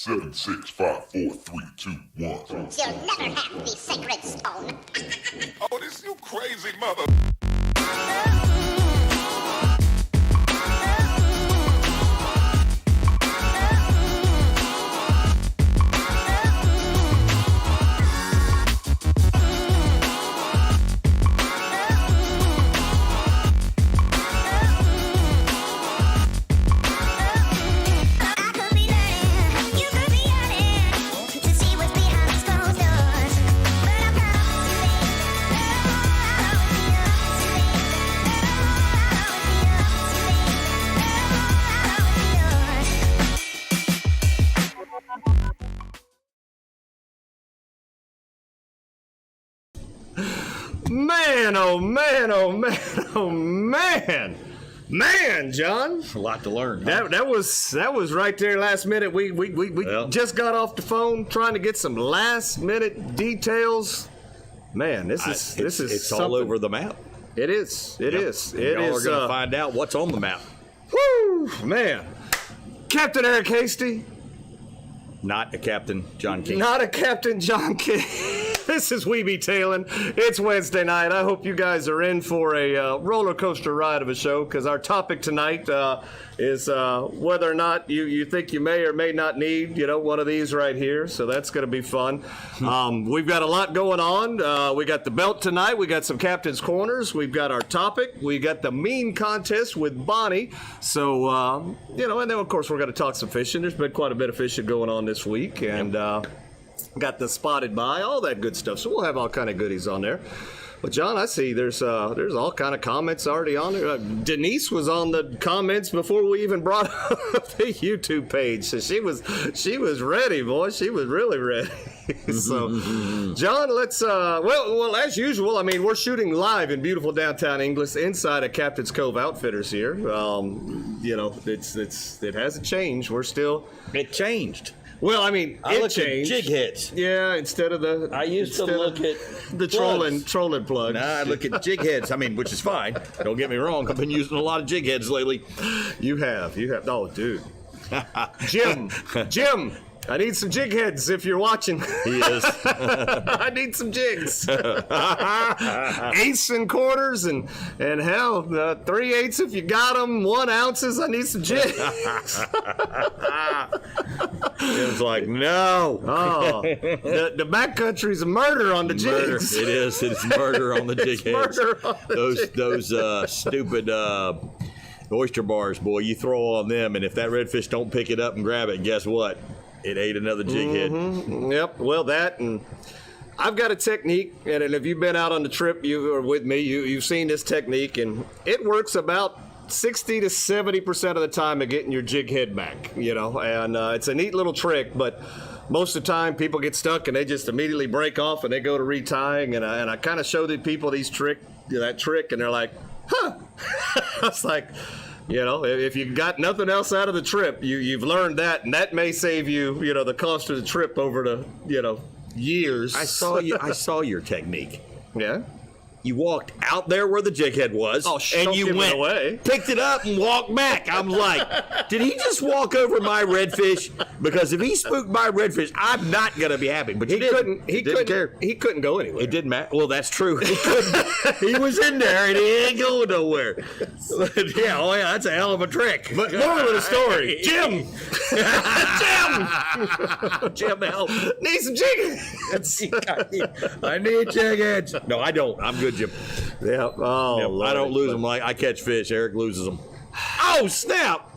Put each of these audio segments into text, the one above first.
7, 6, 5, 4, 3, 2, 1. You'll never have the sacred stone. Oh, this you crazy mother. Man, oh man, oh man, oh man. Man, John. A lot to learn. Huh? That was right there last minute. We just got off the phone trying to get some last minute details. Man, this is it's all over the map. It is. It is. It Y'all is. are going to find out what's on the map. Woo, man. Captain Eric Hasty. Not a Captain John King. Not a Captain John King. This is We Be Tailin. It's Wednesday night. I hope you guys are in for a roller coaster ride of a show, because our topic tonight is whether or not you think you may or may not need, one of these right here. So that's going to be fun. We've got a lot going on. We got the belt tonight. We got some Captain's Corners. We've got our topic. We got the meme contest with Bonnie. So, and then, of course, we're going to talk some fishing. There's been quite a bit of fishing going on this week. And got the spotted by, all that good stuff. So we'll have all kind of goodies on there. But John, I see there's all kind of comments already on there. Denise was on the comments before we even brought up the YouTube page. So she was ready, boy. She was really ready. So, John, let's well, as usual. I mean, we're shooting live in beautiful downtown Inglis inside of Captain's Cove Outfitters here. It hasn't changed. It changed. Well, I mean, I it look changed. at jig heads. Yeah, instead of the. I used to look at the trolling plugs. Nah, I look at jig heads. I mean, which is fine. Don't get me wrong. I've been using a lot of jig heads lately. You have. Oh, dude. Jim. I need some jig heads if you're watching. He is. I need some jigs. Eighths and quarters and hell, 3/8 if you got them, 1 ounces. I need some jigs. It was like, no. Oh, the backcountry's a murder on the jigs. It is. It's murder on the jig heads. Murder on the Those stupid oyster bars, boy. You throw on them, and if that redfish don't pick it up and grab it, guess what? It ate another jig head. Yep. Well, that, and I've got a technique, and if you've been out on the trip, you are with me, you've seen this technique, and it works about 60 to 70% of the time of getting your jig head back, and it's a neat little trick, but most of the time people get stuck and they just immediately break off and they go to retying, and I kind of show the people that trick, and they're like, huh. I was like, if you got nothing else out of the trip, you've learned that, and that may save you, the cost of the trip over the, years. I saw your technique. Yeah. You walked out there where the jig head was, and you went, away. Picked it up, and walked back. I'm like, did he just walk over my redfish? Because if he spooked my redfish, I'm not gonna be happy. But he didn't care. He couldn't go anywhere. It didn't matter. Well, that's true. He couldn't. He was in there, and he ain't going nowhere. Yeah, that's a hell of a trick. But moral of the story, Jim, Jim, help! Need some jig heads. I need jig heads. No, I don't. I'm good, Jim. Yeah. Oh, yep. I don't lose them like I catch fish. Eric loses them. Oh, snap!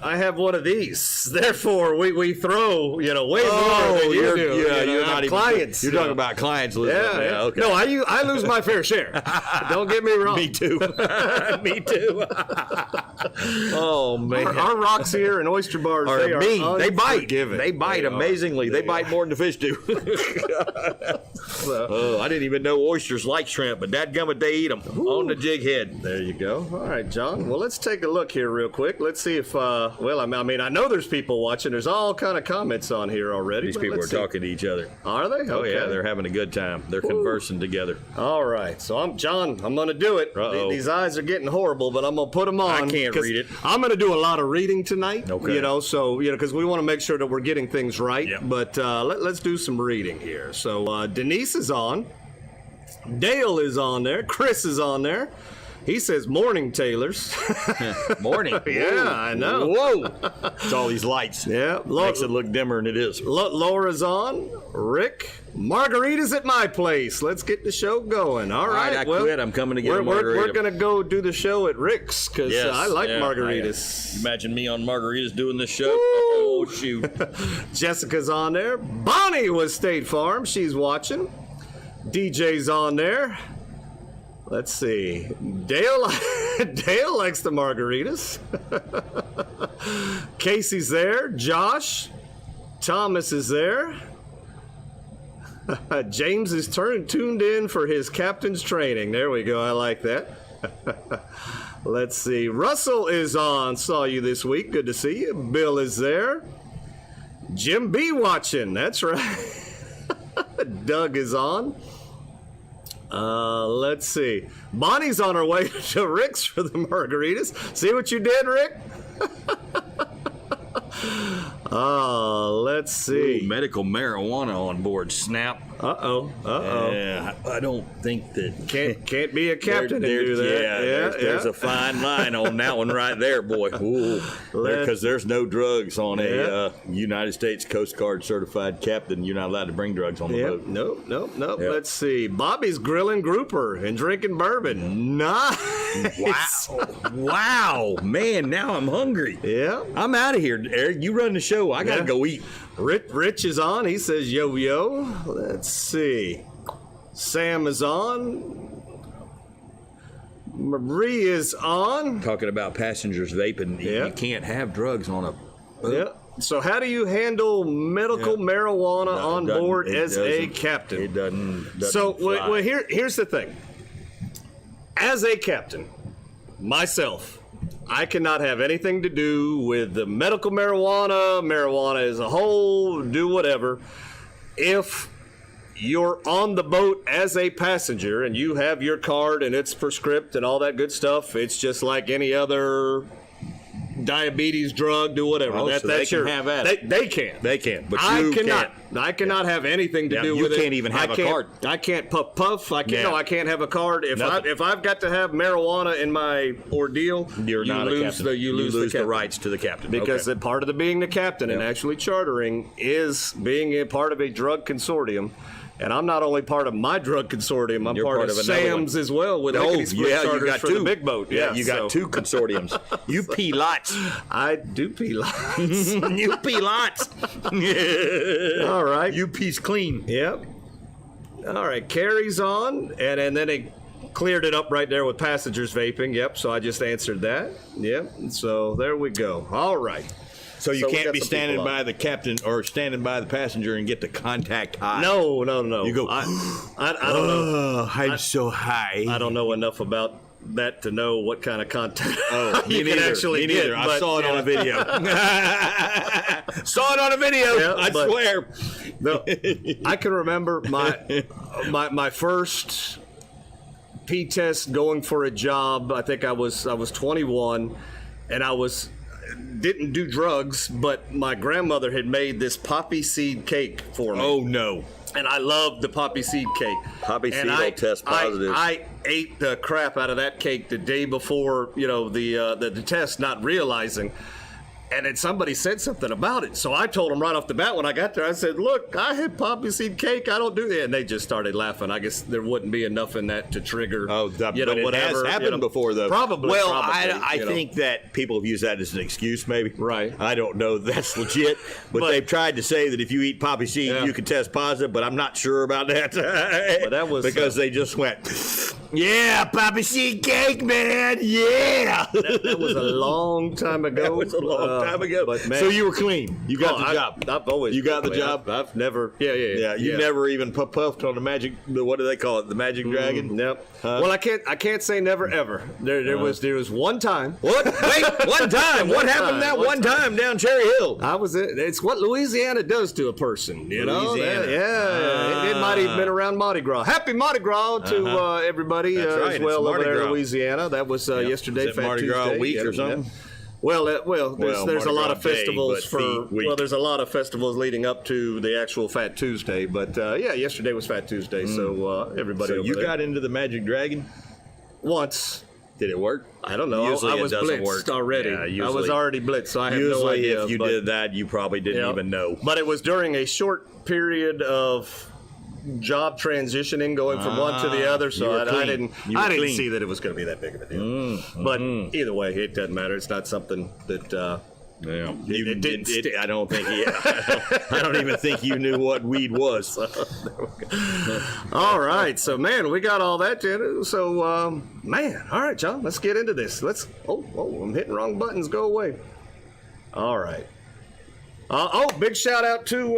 I have one of these. Therefore, we throw, way more than you do. Yeah, you're not even clients. You're talking about clients losing. Yeah. Okay. No, I lose my fair share. Don't get me wrong. Me too. Me too. Oh man, our rocks here and oyster bars are mean. They bite. They bite amazingly. They bite more than the fish do. I didn't even know oysters like shrimp, but dadgummit, they eat them on the jig head. There you go. All right, John. Well, let's take a look here real quick. Let's see if I mean, I know there's people watching. There's all kind of comments on here already. These people are talking to each other. Are they? Oh, Okay. yeah, they're having a good time. They're conversing together. All right, so I'm going to do it. These eyes are getting horrible, but I'm going to put them on. I can't read it. I'm going to do a lot of reading tonight. Okay. Because we want to make sure that we're getting things right. Yep. But let's do some reading here. So Denise is on. Dale is on there. Chris is on there. He says, morning, tailors. Morning. Yeah, I know. Whoa. It's all these lights. Yeah. Makes it look dimmer than it is. Laura's on. Rick. Margaritas at my place. Let's get the show going. All right. I quit. I'm coming to get a margarita. We're going to go do the show at Rick's because Yes, I like yeah, margaritas. Imagine me on margaritas doing this show. Oh, shoot. Jessica's on there. Bonnie was State Farm. She's watching. DJ's on there. Let's see. Dale likes the margaritas. Casey's there. Josh. Thomas is there. James is tuned in for his captain's training. There we go. I like that. Let's see. Russell is on. Saw you this week. Good to see you. Bill is there. Jim B watching. That's right. Doug is on. Let's see. Bonnie's on her way to Rick's for the margaritas. See what you did, Rick? Let's see. Ooh, medical marijuana on board. Snap. Uh-oh. Yeah, I don't think that... Can't be a captain and do that. There's a fine line on that one right there, boy. Because there's no drugs on a United States Coast Guard certified captain. You're not allowed to bring drugs on the boat. Nope. Yep. Let's see. Bobby's grilling grouper and drinking bourbon. Nice. Wow. Man, now I'm hungry. Yeah. I'm out of here, Eric. You run the show. I got to go eat. Rich is on. He says, yo. Let's see. Sam is on. Marie is on. Talking about passengers vaping. Yeah. You can't have drugs on a boat. Yeah. So how do you handle medical marijuana on board as a captain? It doesn't So fly. well, here's the thing. As a captain, myself, I cannot have anything to do with the medical marijuana as a whole, do whatever. If you're on the boat as a passenger and you have your card and it's prescribed and all that good stuff, it's just like any other diabetes drug, do whatever. Oh, so they can have that. They can. They can, but I you cannot. can't. I cannot have anything to do you with it. can't even have a card. I can't puff. I can't. Yeah. No, I can't have a card. Nothing. If I've got to have marijuana in my ordeal, You're not a captain. You lose the captain. rights to the captain. Because Okay. part of the being the captain and actually chartering is being a part of a drug consortium. And I'm not only part of my drug consortium, I'm You're part of another Sam's one. as well with Oh, lickety split yeah, you charters got for two. the big boat. Yeah, you got two consortiums. You pee lots. I do pee lots. You pee lots. All right. You pee's clean. Yep. All right, Karrie's on, and then it cleared it up right there with passengers vaping. Yep, so I just answered that. Yep, so there we go. All right. So you So we can't got be some standing people by the captain or standing by the passenger and get the contact high. No. You go, I don't know. I'm so high. I don't know enough about that to know what kind of content you Me can neither. actually Me get. neither. I but, saw it yeah. on a video. Saw it on a video. Yeah, I but- swear. No, I can remember my first P test going for a job. I think I was 21, and didn't do drugs, but my grandmother had made this poppy seed cake for me. Oh no. And I loved the poppy seed cake. Poppy seed And will test positive. I ate the crap out of that cake the day before, the test, not realizing. And then somebody said something about it. So I told them right off the bat when I got there, I said, look, I had poppy seed cake. I don't do that. And they just started laughing. I guess there wouldn't be enough in that to trigger, But it has happened before, though. Probably. Well, probably, I think that people have used that as an excuse, maybe. Right. I don't know if that's legit, but they've tried to say that if you eat poppy seed, Yeah. you can test positive, but I'm not sure about that. But that was, because they just went... Yeah, Papa Seed cake, man. Yeah. That was a long time ago. That was a long time ago. But man, so you were clean. You got the job. I've always. You got the clean. job. I've never. Yeah. You never even puffed on the magic. What do they call it? The magic dragon. Yep. Well, I can't say never ever. There was one time. What? Wait, one time. What happened that one time down Cherry Hill? It's what Louisiana does to a person. You know. Louisiana. It might have been around Mardi Gras. Happy Mardi Gras to everybody That's as well over there in Gras. Louisiana. That was yesterday. Is it Mardi Gras Tuesday. week or something? Well, there's a lot Mardi of Gras Day, festivals but there's a lot of festivals leading up to the actual Fat Tuesday. But yesterday was Fat Tuesday, so everybody. So over you there. got into the magic dragon once. Did it work? I don't know. Usually I was it doesn't blitzed work. already. Yeah, I was already blitzed, so I have no idea. Usually, if you did that, you probably didn't even know. But it was during a short period of job transitioning, going from one to the other, so I didn't see that it was going to be that big of a deal. But either way, it doesn't matter. It's not something that. It didn't stick. I don't think I don't even think you knew what weed was. All right, so man, we got all that to. So man, all right, John, let's get into this. I'm hitting wrong buttons. Go away. All right. Big shout out to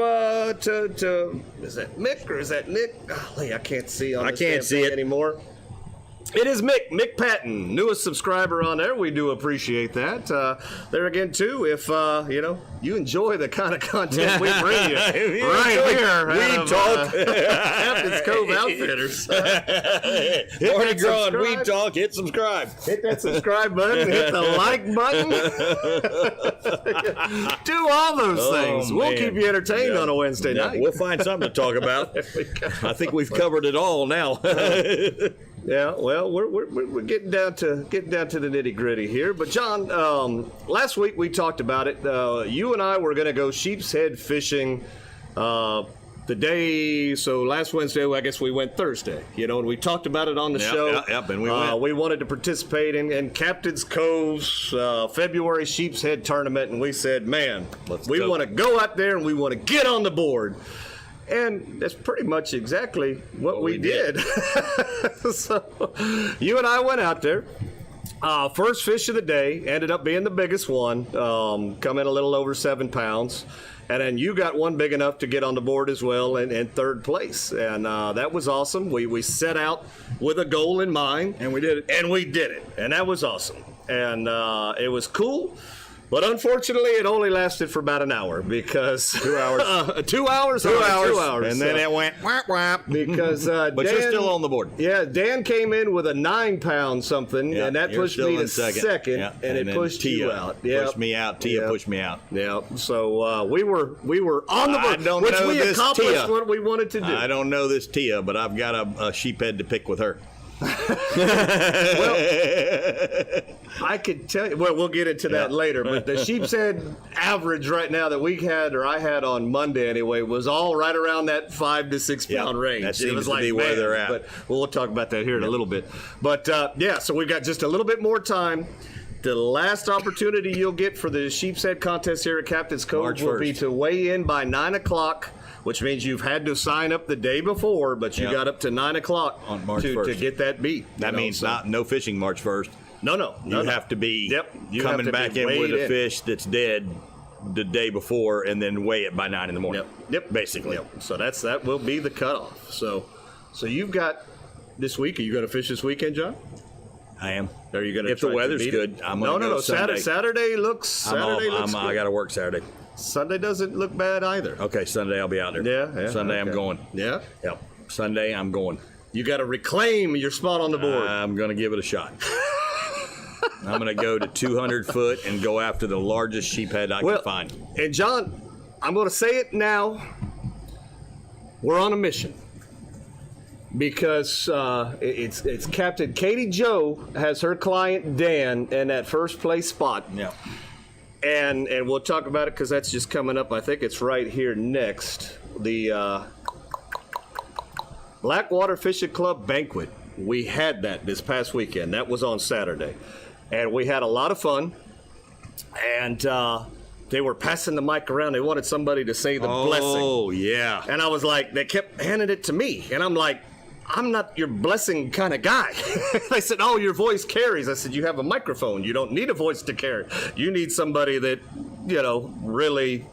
is that Mick or is that Nick? Golly, I can't see on. I can't see it anymore. It is Mick Patton, newest subscriber on there. We do appreciate that. There again, too, if you enjoy the kind of content we bring you right here. Weed Talk. Captain's Cove Outfitters. Mardi Gras and Weed Talk. Hit subscribe. Hit that subscribe button. Hit the like button. Do all those things. We'll keep you entertained on a Wednesday night. We'll find something to talk about. I think we've covered it all now. Yeah, well, we're getting down to the nitty gritty here. But John, last week we talked about it. You and I were going to go sheep's head fishing. So last Wednesday, I guess we went Thursday. And we talked about it on the show. Yep, and we went. We wanted to participate in Captain's Cove's February sheep's head tournament, and we said, man, we want to go out there and we want to get on the board. And that's pretty much exactly what we did. So you and I went out there. First fish of the day ended up being the biggest one, come in a little over 7 pounds. And then you got one big enough to get on the board as well in third place. And that was awesome. We set out with a goal in mind. And we did it. And that was awesome. And it was cool. But unfortunately, it only lasted for about an hour because 2 hours. 2 hours. 2 hours. And then it went whap whap. Because but Dan, you're still on the board. Yeah, Dan came in with a 9 pound something, and that pushed me to second, yeah. and it pushed Tia you out. Pushed me out. Tia pushed me out. Yeah. So we were on the board, don't which know we this accomplished Tia. what we wanted to do. I don't know this Tia, but I've got a sheep head to pick with her. Well, I could tell you. Well, we'll get into that later. But the sheep's head average right now that I had on Monday anyway, was all right around that 5 to 6 pound range. That seems it was to be where they're at. But we'll talk about that here in a little bit. But so we've got just a little bit more time. The last opportunity you'll get for the sheep's head contest here at Captain's Cove March will be 1st. to weigh in by 9 o'clock. Which means you've had to sign up the day before, but you got up to 9 o'clock on March to 1st. get that beat. That means no fishing March 1st. No. You have to be You coming have to back be in with weighed a fish that's dead the day before and then weigh it by 9 in the morning. Yep. Basically. Yep. So that will be the cutoff. So you've got this week. Are you going to fish this weekend, John? I am. Are you going to? If the weather's good, I'm going to go Sunday. Saturday looks good. I got to work Saturday. Sunday doesn't look bad either. Okay, Sunday I'll be out there. Yeah. Sunday okay. I'm going. Yeah. Yep. Sunday I'm going. You got to reclaim your spot on the board. I'm going to give it a shot. I'm going to go to 200 foot and go after the largest sheephead I can find. And John, I'm going to say it now. We're on a mission. Because it's Captain Katie Jo has her client Dan in that first place spot. Yeah. And we'll talk about it because that's just coming up. I think it's right here next. The Blackwater Fishing Club Banquet. We had that this past weekend. That was on Saturday. And we had a lot of fun. And they were passing the mic around. They wanted somebody to say the blessing. Oh, yeah. And I was like, they kept handing it to me. And I'm like, I'm not your blessing kind of guy. They said, oh, your voice carries. I said, you have a microphone. You don't need a voice to carry. You need somebody that, really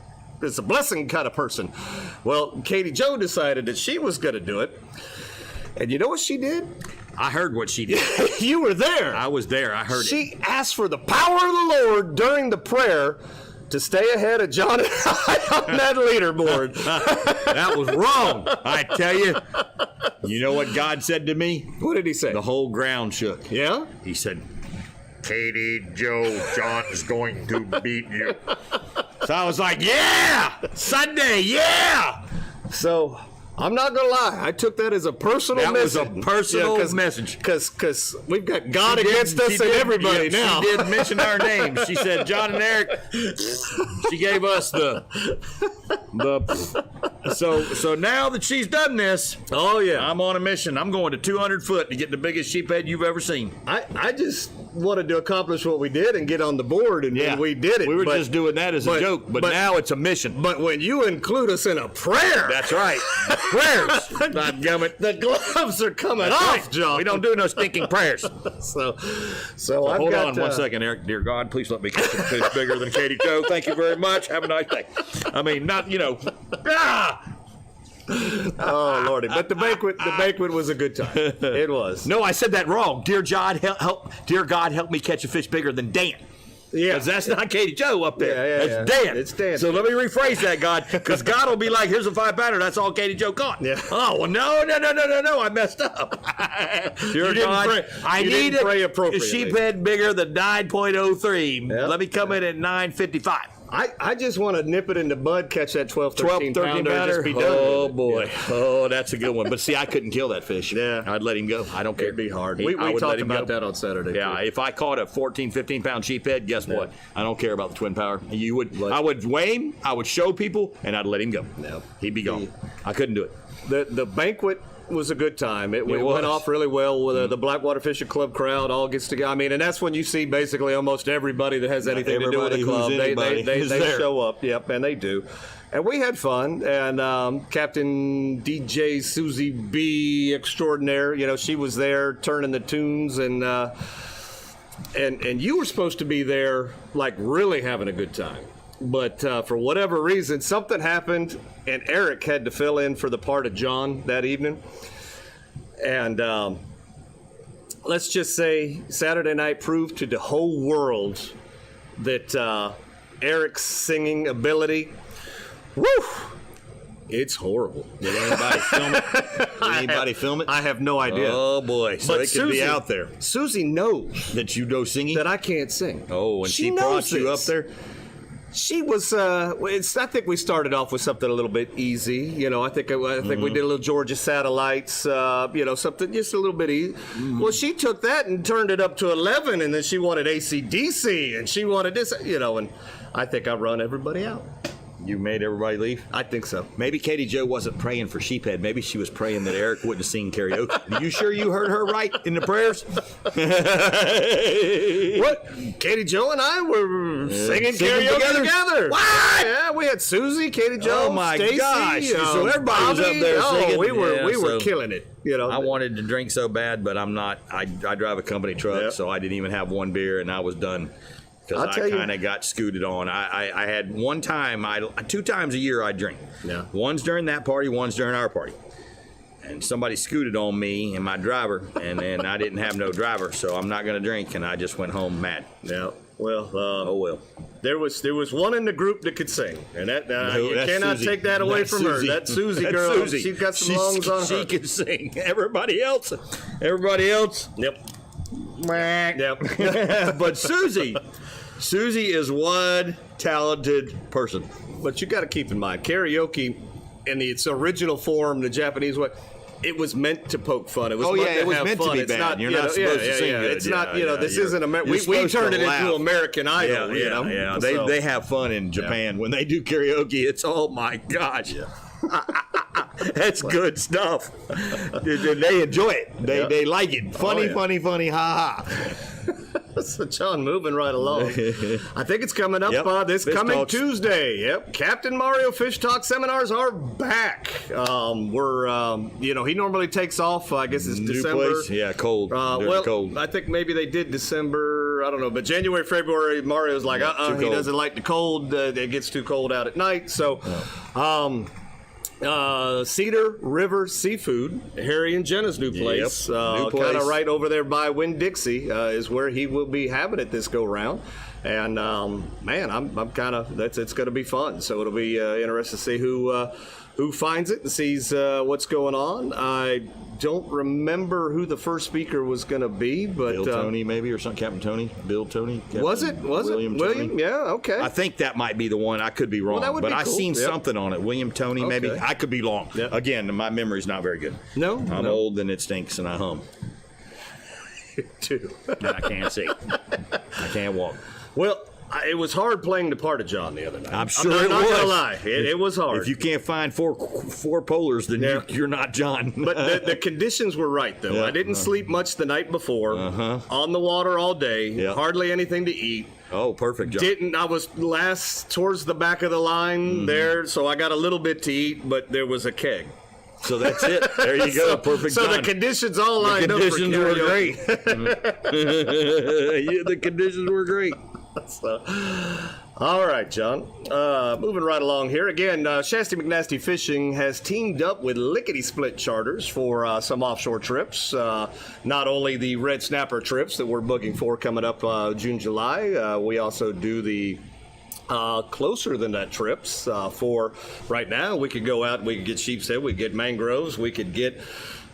is a blessing kind of person. Well, Katie Jo decided that she was going to do it. And you know what she did? I heard what she did. You were there. I was there. I heard it. She asked for the power of the Lord during the prayer to stay ahead of John and I on that leaderboard. That was wrong. I tell you. You know what God said to me? What did he say? The whole ground shook. Yeah? He said, Katie Jo, John's going to beat you. so I was like, yeah! Sunday, yeah! So, I'm not going to lie. I took that as a personal message. That was a personal message. Because we've got God against us and everybody now. She did mention our names. She said, John and Eric. She gave us the So now that she's done this, oh, yeah. I'm on a mission. I'm going to 200 foot to get the biggest sheephead you've ever seen. I just wanted to accomplish what we did and get on the board, and we did it. We were just doing that as a joke, but now it's a mission. But when you include us in a prayer. That's right. Prayers. The gloves are coming off, right. John. We don't do no stinking prayers. So hold on 1 second, Eric. Dear God, please let me catch a fish bigger than Katie Jo. Thank you very much. Have a nice day. I mean, not, Oh, Lordy. But the banquet was a good time. It was. No, I said that wrong. Dear God, help me catch a fish bigger than Dan. Yeah. Because that's not Katie Jo up there. Yeah. That's Dan. It's Dan. So let me rephrase that, God, because God will be like, here's a 5-pounder. That's all Katie Jo caught. Yeah. Oh, well, no. I messed up. Dear God, I need a sheephead bigger than 9.03. Yep. Let me come in at 9.55. I just want to nip it in the bud, catch that 12, 13 pounder, and just be done. Oh, with it. boy. Yeah. Oh, that's a good one. But see, I couldn't kill that fish. Yeah. I'd let him go. I don't care. It'd be hard. I We would let talked him about go. that on Saturday. Yeah, too. if I caught a 14, 15-pound sheephead, guess what? I don't care about the twin power. I would weigh him, I would show people, and I'd let him go. No. He'd be gone. I couldn't do it. The banquet was a good time. It was. went off really well with the Blackwater Fishing Club crowd all gets together. I mean, and that's when you see basically almost everybody that has anything to do with the club. They show up. Yep, and they do. And we had fun. And Captain DJ Susie B extraordinaire, she was there turning the tunes, and you were supposed to be there, like really having a good time. But for whatever reason, something happened, and Eric had to fill in for the part of John that evening. And let's just say Saturday night proved to the whole world that Eric's singing ability, it's horrible. Did anybody film it? I have no idea. Oh, boy. So But it could be out there. Susie knows That you know singing? that I can't sing. Oh, and she brought you up there? She was. I think we started off with something a little bit easy. I think we did a little Georgia Satellites. Something just a little bit easy. Well, she took that and turned it up to 11, and then she wanted AC/DC, and she wanted this. And I think I run everybody out. You made everybody leave? I think so. Maybe Katie Jo wasn't praying for sheephead. Maybe she was praying that Eric wouldn't sing karaoke. Are you sure you heard her right in the prayers? What? Katie Jo and I were singing karaoke together. What? Yeah, we had Susie, Katie Jo, Oh, my Stacy, gosh. So everybody was Bobby. up there singing. We were So killing it. I wanted to drink so bad, but I'm not. I drive a company truck, Yep. so I didn't even have one beer, and I was done. I'll Because tell I you. kind of got scooted on. I had one time, 2 times a year I drink. Yeah. One's during that party, one's during our party. And somebody scooted on me and my driver, and then I didn't have no driver, so I'm not going to drink, and I just went home mad. Yeah. Well, Oh, well. there was one in the group that could sing, and that you That's cannot Susie. take that away That's from Susie. her. That Susie That's girl, Susie. she's got some lungs on her. She can sing. Everybody else. Yep. But Susie is one talented person. But you got to keep in mind, karaoke in its original form, the Japanese way, it was meant to poke fun. It was meant to it was have meant fun. to be It's bad. not, You're not supposed to sing good. It's not, this you're- isn't American. you're We supposed turned to it laugh. into American Idol, They have fun in Japan. When they do karaoke, it's, oh my gosh. That's good stuff. They enjoy it. They like it. Funny, ha ha. So John, moving right along. I think it's coming up this Fish coming Talks. Tuesday. Yep, Captain Mario Fish Talk seminars are back. He normally takes off. I guess it's New December. place? Yeah, cold. During cold. I think maybe they did December. I don't know, but January, February, Mario's like, he doesn't like the cold. It gets too cold out at night. So, Cedar River Seafood, Harry and Jenna's new place, New place. kind of right over there by Winn-Dixie, is where he will be having it this go round. And man, I'm kind of it's going to be fun. So it'll be interesting to see who finds it and sees what's going on. I don't remember who the first speaker was going to be, but Bill Tony maybe, or something. Captain Tony, Bill Tony. Captain was it William? Yeah, okay. I think that might be the one. I could be wrong, that would but be I cool. seen something on it. William Tony, maybe. Okay. I could be wrong. Yep. Again, my memory's not very good. I'm old and it stinks and I hum. Too. And I can't see. I can't walk. Well, it was hard playing the part of John the other night. I'm sure I'm it not was. gonna lie, it was hard. If you can't find four polars, then you're not John. But the conditions were right, though. Yeah. I didn't sleep much the night before. On the water all day. Yeah. Hardly anything to eat. Oh, perfect, John. I was last towards the back of the line there, so I got a little bit to eat, but there was a keg. So that's it. There you go. Perfect. So John. the conditions all lined up for conditions were karaoke. great. Yeah, the conditions were great. So, all right, John. Moving right along here. Again, Shasty McNasty Fishing has teamed up with Lickety Split Charters for some offshore trips. Not only the red snapper trips that we're booking for coming up June, July, we also do the closer than that trips for right now. We could go out, we could get sheep's head, we could get mangroves, we could get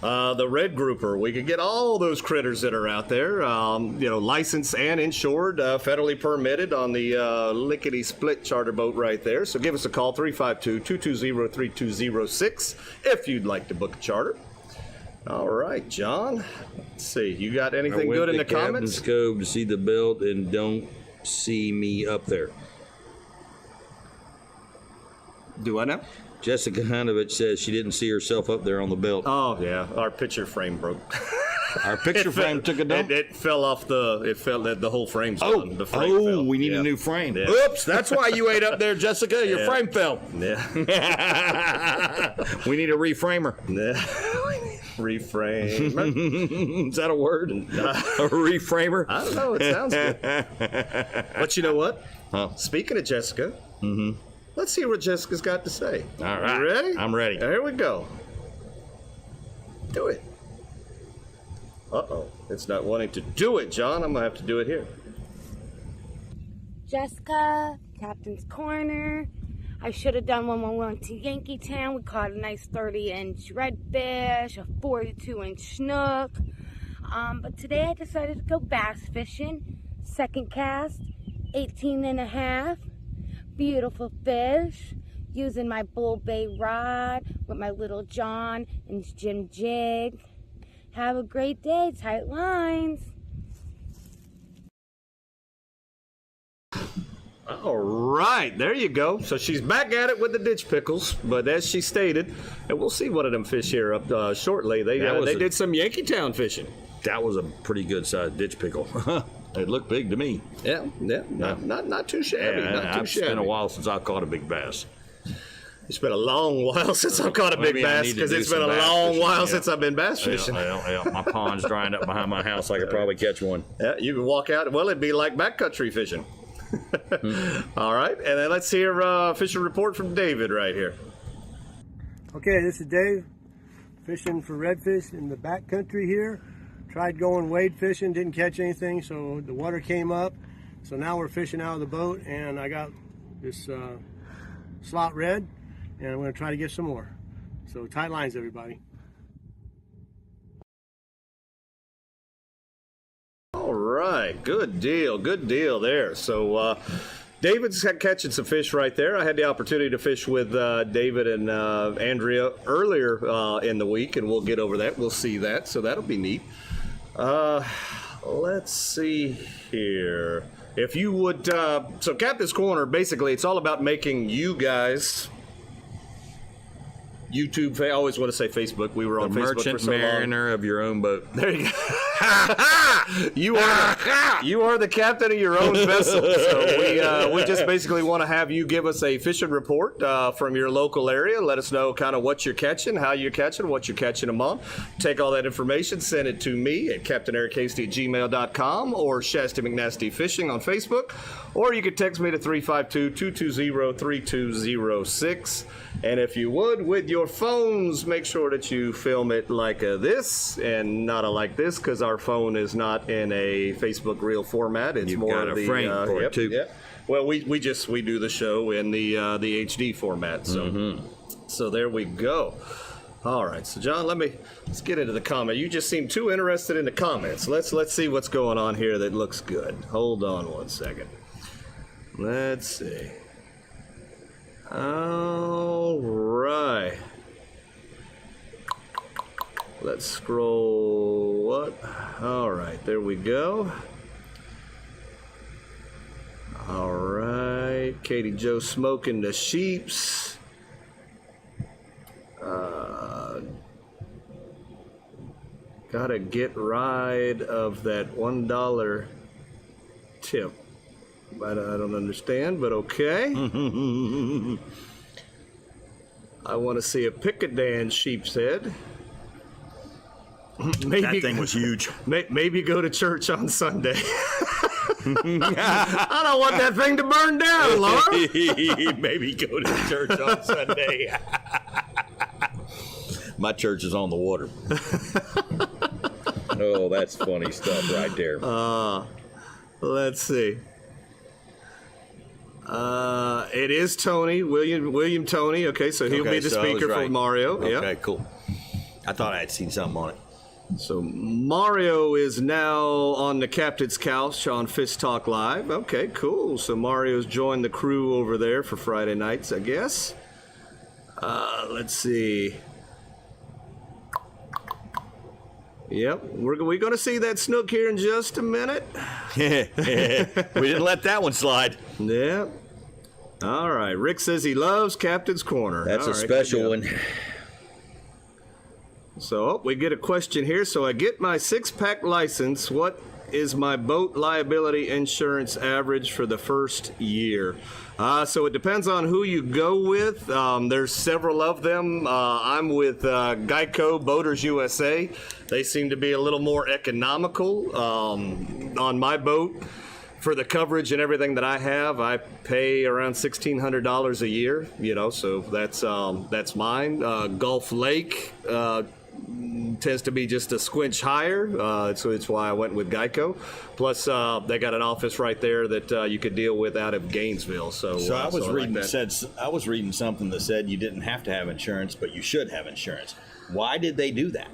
the red grouper, we could get all those critters that are out there, licensed and insured, federally permitted on the Lickety Split charter boat right there. So give us a call, 352-220-3206 if you'd like to book a charter. All right, John. Let's see, you got anything good in the comments? Captain's Cove to see the belt and don't see me up there. Do I know? Jessica Hanovich says she didn't see herself up there on the belt. Oh, yeah. Our picture frame broke. Our picture frame took a dump? It fell off the whole frame's Oh, gone. The frame fell. we need Yeah. a new frame. Yeah. Oops, that's why you ate up there, Jessica. Your Yeah. frame fell. Yeah. We need a reframer. Reframe. Is that a word? A reframer? I don't know. It sounds good. But you know what? Huh? Speaking of Jessica, let's see what Jessica's got to say. All right. You ready? I'm ready. Here we go. Do it. Uh-oh. It's not wanting to do it, John. I'm going to have to do it here. Jessica, Captain's Corner. I should have done when we went to Yankeetown. We caught a nice 30-inch redfish, a 42-inch snook. But today I decided to go bass fishing. Second cast, 18 and a half. Beautiful fish. Using my bull bait rod with my little John and Jim jig. Have a great day. Tight lines. All right, there you go. So she's back at it with the ditch pickles, but as she stated, and we'll see one of them fish here up shortly. They did some Yankeetown fishing. That was a pretty good sized ditch pickle. It looked big to me. Yeah, not too shabby. Yeah, not too it's shabby. been a while since I caught a big bass. It's been a long while since I've caught a big Maybe I bass need to because do it's been a some bass long fishing, while yeah. since I've been bass fishing. Yeah, my pond's drying up behind my house. I could probably catch one. Yeah, you can walk out. Well, it'd be like backcountry fishing. All right, and then let's hear a fishing report from David right here. Okay, this is Dave, fishing for redfish in the backcountry here. Tried going wade fishing, didn't catch anything, so the water came up. So now we're fishing out of the boat, and I got this slot red, and I'm going to try to get some more. So tight lines, everybody. All right, good deal there. So David's catching some fish right there. I had the opportunity to fish with David and Andrea earlier in the week, and we'll get over that. We'll see that, so that'll be neat. Let's see here. If you would, so Captain's Corner, basically, it's all about making you guys YouTube. I always want to say Facebook. We were on The Facebook merchant for so long. mariner of your own boat. There you go. you are the captain of your own vessel. So we just basically want to have you give us a fishing report from your local area. Let us know kind of what you're catching, how you're catching, what you're catching them on. Take all that information, send it to me at CaptainEricHasty@gmail.com or Shasta McNasty Fishing on Facebook, or you could text me to 352-220-3206. And if you would, with your phones, make sure that you film it like this and not like this, because our phone is not in a Facebook reel format. It's You've more got of a the frame for it, too. Yep. Well, we do the show in the HD format. So so there we go. All right, so John, let's get into the comment. You just seem too interested in the comments. Let's see what's going on here that looks good. Hold on one second. Let's see. All right. Let's scroll. What? All right, there we go. All right, Katie Joe smoking the sheeps. Gotta get rid of that $1 tip. I don't understand, but okay. I want to see a Picadan sheep's head. Maybe, That thing was huge. Maybe go to church on Sunday. I don't want that thing to burn down, Laura. Maybe go to church on Sunday. My church is on the water. Oh, that's funny stuff right there. Let's see. It is Tony, William Tony. Okay, so he'll be the so I was speaker for right. Mario. Okay, Yeah. cool. I thought I had seen something on it. So Mario is now on the captain's couch on Fish Talk Live. Okay, cool. So Mario's joined the crew over there for Friday nights, I guess. Let's see. Yep, we're going to see that snook here in just a minute. We didn't let that one slide. Yep. All right. Rick says he loves Captain's Corner. That's All a right, special good one. deal. So we get a question here. So I get my 6-pack license. What is my boat liability insurance average for the first year? So it depends on who you go with. There's several of them. I'm with Geico Boaters USA. They seem to be a little more economical on my boat. For the coverage and everything that I have, I pay around $1,600 a year. So that's mine. Gulf Lake tends to be just a squinch higher, so it's why I went with Geico. Plus, they got an office right there that you could deal with out of Gainesville. So I was like reading that. I was reading something that said you didn't have to have insurance, but you should have insurance. Why did they do that?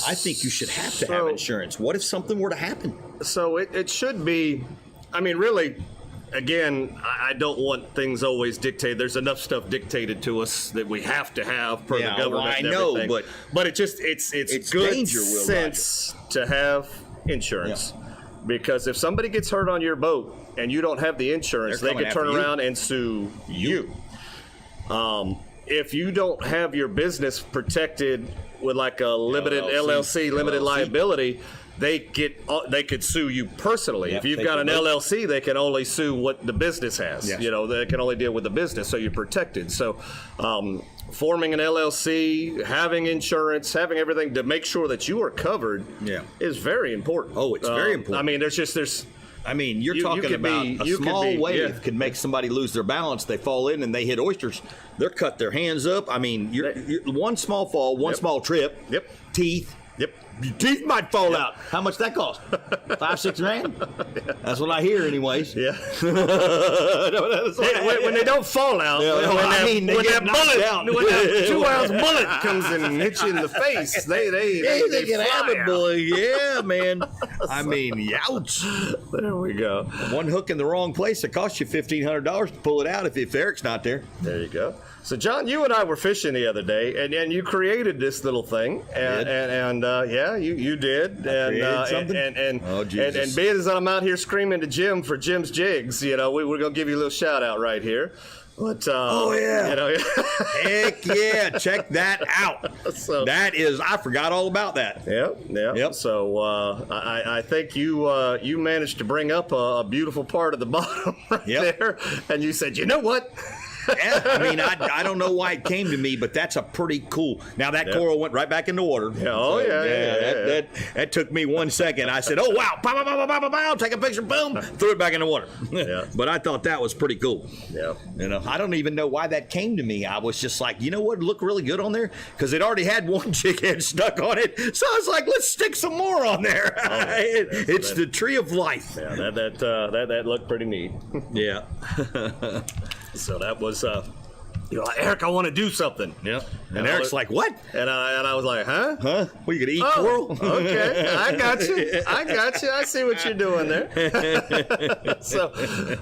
I think you should have to have insurance. What if something were to happen? So it should be. I mean, really. Again, I don't want things always dictated. There's enough stuff dictated to us that we have to have per the government. Well, I and know, everything. But it's good danger, Will sense to have insurance. Because if somebody gets hurt on your boat and you don't have the insurance, They're they coming could turn after you. around and sue you. If you don't have your business protected with like a limited LLC, limited liability, they could sue you personally. Yep, if you've they got an can vote. LLC, they can only sue what the business has. Yes. They can only deal with the business, so you're protected. So forming an LLC, having insurance, having everything to make sure that you are covered is very important. Oh, it's very important. I mean, you're talking could about be- a you could small be- wave yeah. could make somebody lose their balance. They fall in and they hit oysters. They're cut their hands up. I mean, you're one small fall, one small trip. Yep. Teeth. Yep. Your teeth might fall out. How much that cost? 5-6 grand? That's what I hear, anyways. Yeah. That's what I hear. when they don't fall out, Yeah, when I mean, they get knocked bullet, out. when that 2-ounce bullet comes and hits you in the face, they can have fly it, out. boy. Yeah, man. I mean, ouch. There we go. One hook in the wrong place, it costs you $1,500 to pull it out if Eric's not there. There you go. So, John, you and I were fishing the other day, and you created this little thing, and you did, and being as I'm out here screaming to Jim for Jim's Jigs, we're gonna give you a little shout out right here. But, Oh, yeah. You know, Heck yeah, check that out. So- That is, I forgot all about that. Yep. So I think you managed to bring up a beautiful part of the bottom right there, and you said, you know what? Yeah, I mean, I don't know why it came to me, but that's a pretty cool. Now that coral went right back in the water. Yeah, That took me 1 second. I said, "Oh wow, pow, pow, pow, pow, pow, pow, take a picture, boom, threw it back in the water." Yeah. But I thought that was pretty cool. Yeah. You know, I don't even know why that came to me. I was just like, you know what, look really good on there because it already had one jig head stuck on it. So I was like, let's stick some more on there. It's the tree of life. Yeah, that looked pretty neat. Yeah. So that was, you're like, Eric, I want to do something. Yeah. And Eric's like, what? And I was like, huh? Huh? Well, you gonna eat coral? Okay, I got you. I see what you're doing there. So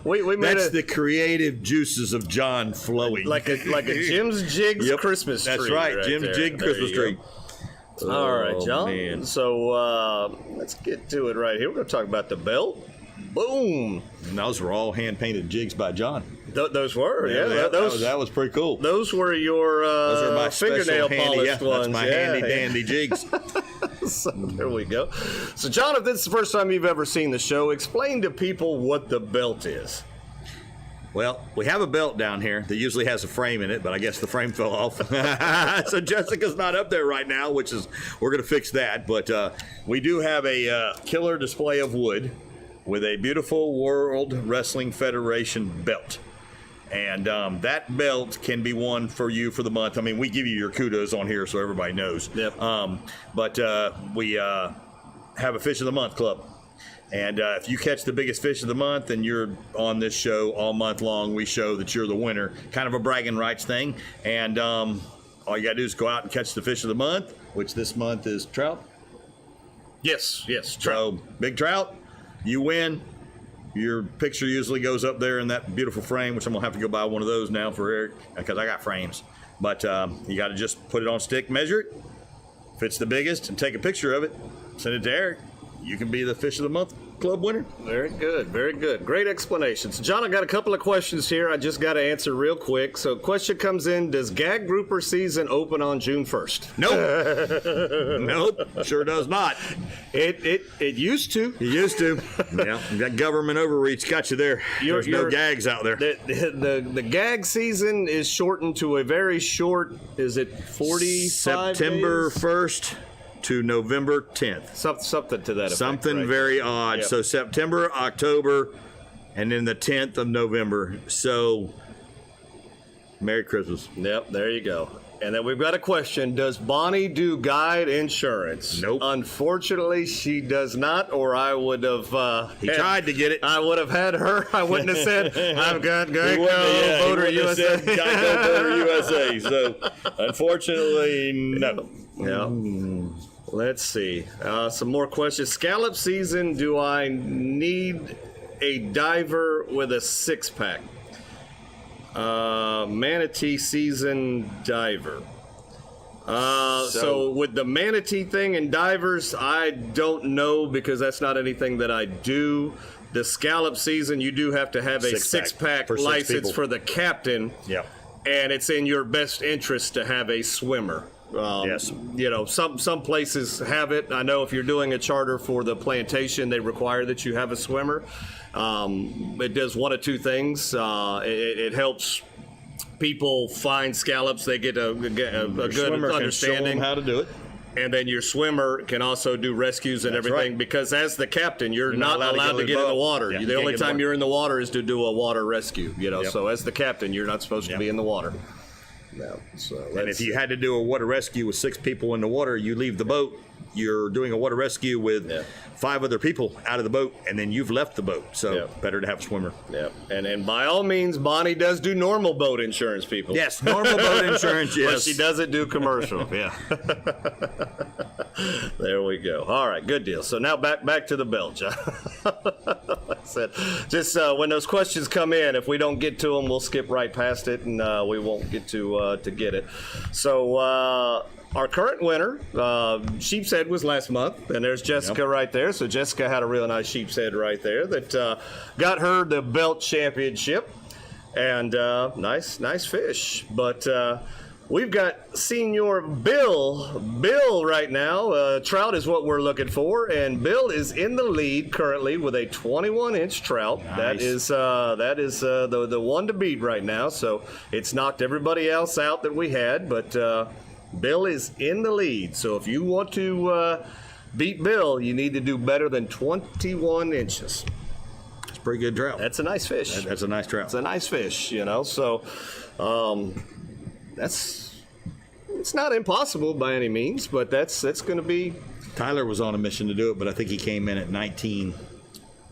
we made That's the creative juices of John flowing. like a Jim's Jigs Christmas tree. That's right, Jim's there. Jig There Christmas you tree. go. All right, John. Man. So let's get to it right here. We're going to talk about the belt. Boom. And those were all hand painted jigs by John. Those were, that was pretty cool. Those were your Those are my fingernail special polished handy, ones. That's my handy dandy jigs. So there we go. So, John, if this is the first time you've ever seen the show, explain to people what the belt is. Well, we have a belt down here that usually has a frame in it, but I guess the frame fell off. So Jessica's not up there right now, we're going to fix that. But we do have a killer display of wood with a beautiful World Wrestling Federation belt. And that belt can be won for you for the month. I mean, we give you your kudos on here so everybody knows. Yep. But we have a Fish of the Month club. And if you catch the biggest fish of the month and you're on this show all month long, we show that you're the winner. Kind of a bragging rights thing. And all you got to do is go out and catch the fish of the month, which this month is trout. Yes, trout. So, big trout, you win. Your picture usually goes up there in that beautiful frame, which I'm going to have to go buy one of those now for Eric because I got frames. But you got to just put it on stick, measure it. If it's the biggest, and take a picture of it, send it to Eric. You can be the Fish of the Month club winner. Very good, very good. Great explanations. John, I got a couple of questions here I just got to answer real quick. So question comes in, does gag grouper season open on June 1st? Nope. Nope, sure does not. It used to. It used to. Yeah, that government overreach got you there. There's no gags out there. The gag season is shortened to a very short, is it 45 September days? 1st to November 10th. Something to that effect. Something right? very odd. Yep. So September, October, and then the 10th of November. So Merry Christmas. Yep, there you go. And then we've got a question. Does Bonnie do guide insurance? Nope. Unfortunately, she does not, or I would have... He tried to get it. I would have had her. I wouldn't have said, I've got Geico, Boater he wouldn't have USA. said Geico, Boater USA. So, unfortunately, no. Yeah. Let's see. Some more questions. Scallop season, do I need a diver with a six-pack? Manatee season diver. So with the manatee thing and divers, I don't know because that's not anything that I do. The scallop season, you do have to have a six-pack for 6 license people. for the captain. Yeah. And it's in your best interest to have a swimmer. Yes. You know, some places have it. I know if you're doing a charter for the Plantation, they require that you have a swimmer. It does one of two things. It helps people find scallops. They get a good Swimmer can show them understanding. how to do it. And then your swimmer can also do rescues and That's everything right. because as the captain, you're not allowed to get in the water. Yeah, you the can't only get in the time water. you're in the water is to do a water rescue. You know, Yep. so as the captain, you're not supposed to be in the water. No. So And if you had to do a water rescue with 6 people in the water, you leave the boat. You're doing a water rescue with 5 other people out of the boat, and then you've left the boat. So better to have a swimmer. Yeah, and by all means, Bonnie does do normal boat insurance, people. Yes, normal boat insurance, yes. But she doesn't do commercial. Yeah. There we go. All right, good deal. So now back to the belt, John. Like I said, just when those questions come in, if we don't get to them, we'll skip right past it, and we won't get to get it. So our current winner, Sheep's Head, was last month, and there's Jessica right there. So Jessica had a real nice Sheep's Head right there that got her the belt championship. and nice fish. But we've got Senior Bill right now. Trout is what we're looking for, and Bill is in the lead currently with a 21-inch trout. Nice. That is the one to beat right now. So it's knocked everybody else out that we had, but Bill is in the lead. So if you want to beat Bill, you need to do better than 21 inches. It's a pretty good trout. That's a nice fish. That's a nice trout. It's a nice fish, you know. So it's not impossible by any means, but that's going to be. Tyler was on a mission to do it, but I think he came in at 19.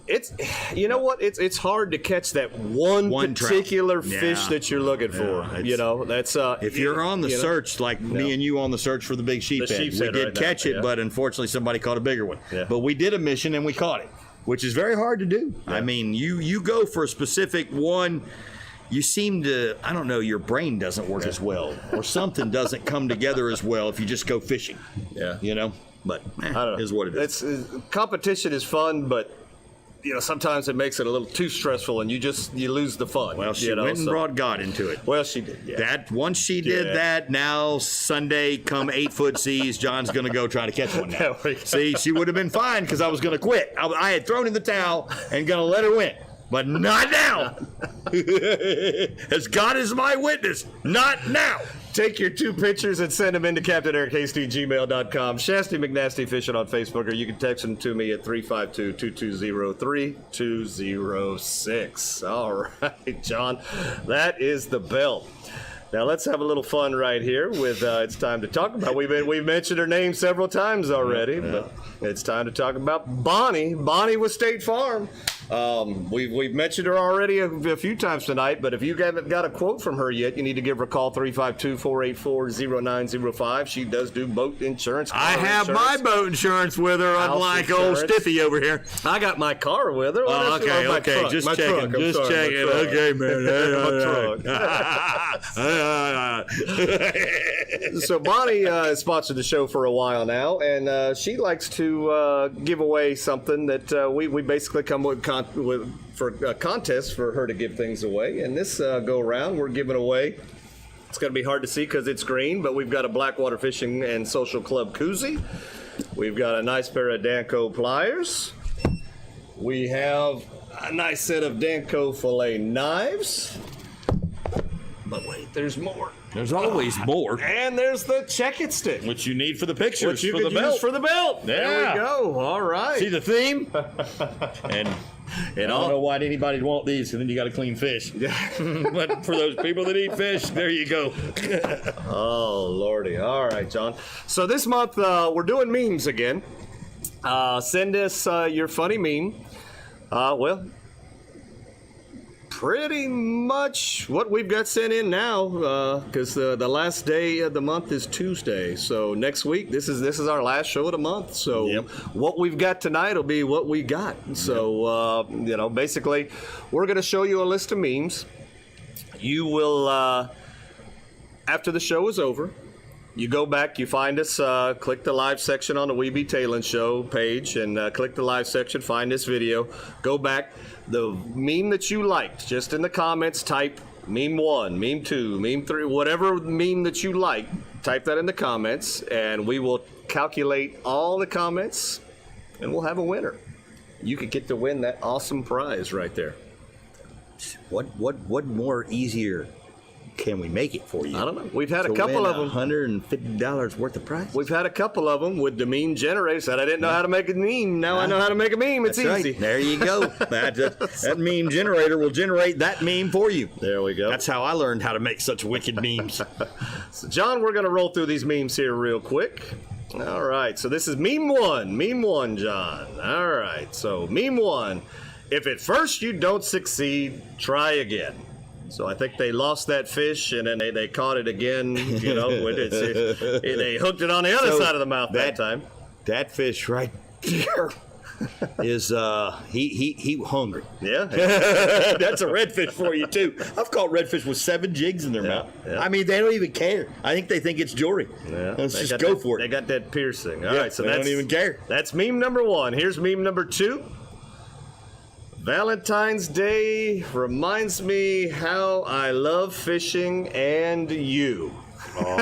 It's, you know what? It's hard to catch that one particular trout. fish that you're looking for. You know, that's if you're on the search, like me and you on the search for the big sheephead, we did catch it, but unfortunately somebody caught a bigger one. Yeah. But we did a mission and we caught it, which is very hard to do. Yeah. I mean, you go for a specific one. You seem to, I don't know, your brain doesn't work as well, or something doesn't come together as well if you just go fishing. Yeah. You know, but I don't know. Is what it is. Competition is fun, but you know, sometimes it makes it a little too stressful, and you lose the fun. Well, she went and brought God into it. Well, she did. Yeah. That once she did that, now Sunday come 8-foot seas, John's going to go try to catch one now. See, she would have been fine because I was going to quit. I had thrown in the towel and going to let her win. But not now. As God is my witness, not now. Take your 2 pictures and send them into CaptainEricHasty@gmail.com. Shasty McNasty Fishing on Facebook, or you can text them to me at 352-220-3206. All right, John, that is the bell. Now let's have a little fun right here with it's time to talk about. We've mentioned her name several times already, but it's time to talk about Bonnie. Bonnie with State Farm. We've mentioned her already a few times tonight, but if you haven't got a quote from her yet, you need to give her a call, 352-484-0905. She does do boat insurance. I have my boat insurance with her, unlike old Stiffy over here. I got my car with her. Oh, okay, just checking. Okay, man. So Bonnie has sponsored the show for a while now, and she likes to give away something that we basically come with for a contest for her to give things away. And this go around, we're giving away. It's going to be hard to see because it's green, but we've got a Blackwater Fishing and Social Club koozie. We've got a nice pair of Danco pliers. We have a nice set of Danco fillet knives. But wait, there's more. There's always more. And there's the check-it stick. Which you need for the pictures, Which you for could the belt. use for the belt. There we go. All right. See the theme? And I don't know why anybody'd want these, and then you got a clean fish. But for those people that eat fish, there you go. Oh, Lordy. All right, John. So this month, we're doing memes again. Send us your funny meme. Well, pretty much what we've got sent in now, because the last day of the month is Tuesday. So next week, this is our last show of the month. So what we've got tonight will be what we got. So you know, basically, we're going to show you a list of memes. You will, after the show is over, you go back, you find us, click the live section on the Weeby Tailin Show page, and click the live section, find this video, go back. The meme that you liked, just in the comments, type meme 1, meme 2, meme 3, whatever meme that you like, type that in the comments, and we will calculate all the comments, and we'll have a winner. You could get to win that awesome prize right there. What more easier can we make it for you? I don't know. We've had a couple of them. $150 worth of prize. We've had a couple of them with the meme generator. Said I didn't know how to make a meme. Now I know how to make a meme. It's That's easy. Right. There you go. That meme generator will generate that meme for you. There we go. That's how I learned how to make such wicked memes. So, John, we're going to roll through these memes here real quick. All right. So this is meme 1. Meme 1, John. All right. So meme 1. If at first you don't succeed, try again. So I think they lost that fish, and then they caught it again. You know, they hooked it on the other side of the mouth that time. That fish right there is he hungry. Yeah, that's a redfish for you too. I've caught redfish with 7 jigs in their mouth. Yeah. I mean, they don't even care. I think they think it's jewelry. Yeah, let's just go for it. They got that piercing. All right, so they don't even care. That's meme number 1. Here's meme number 2. Valentine's Day reminds me how I love fishing and you. So there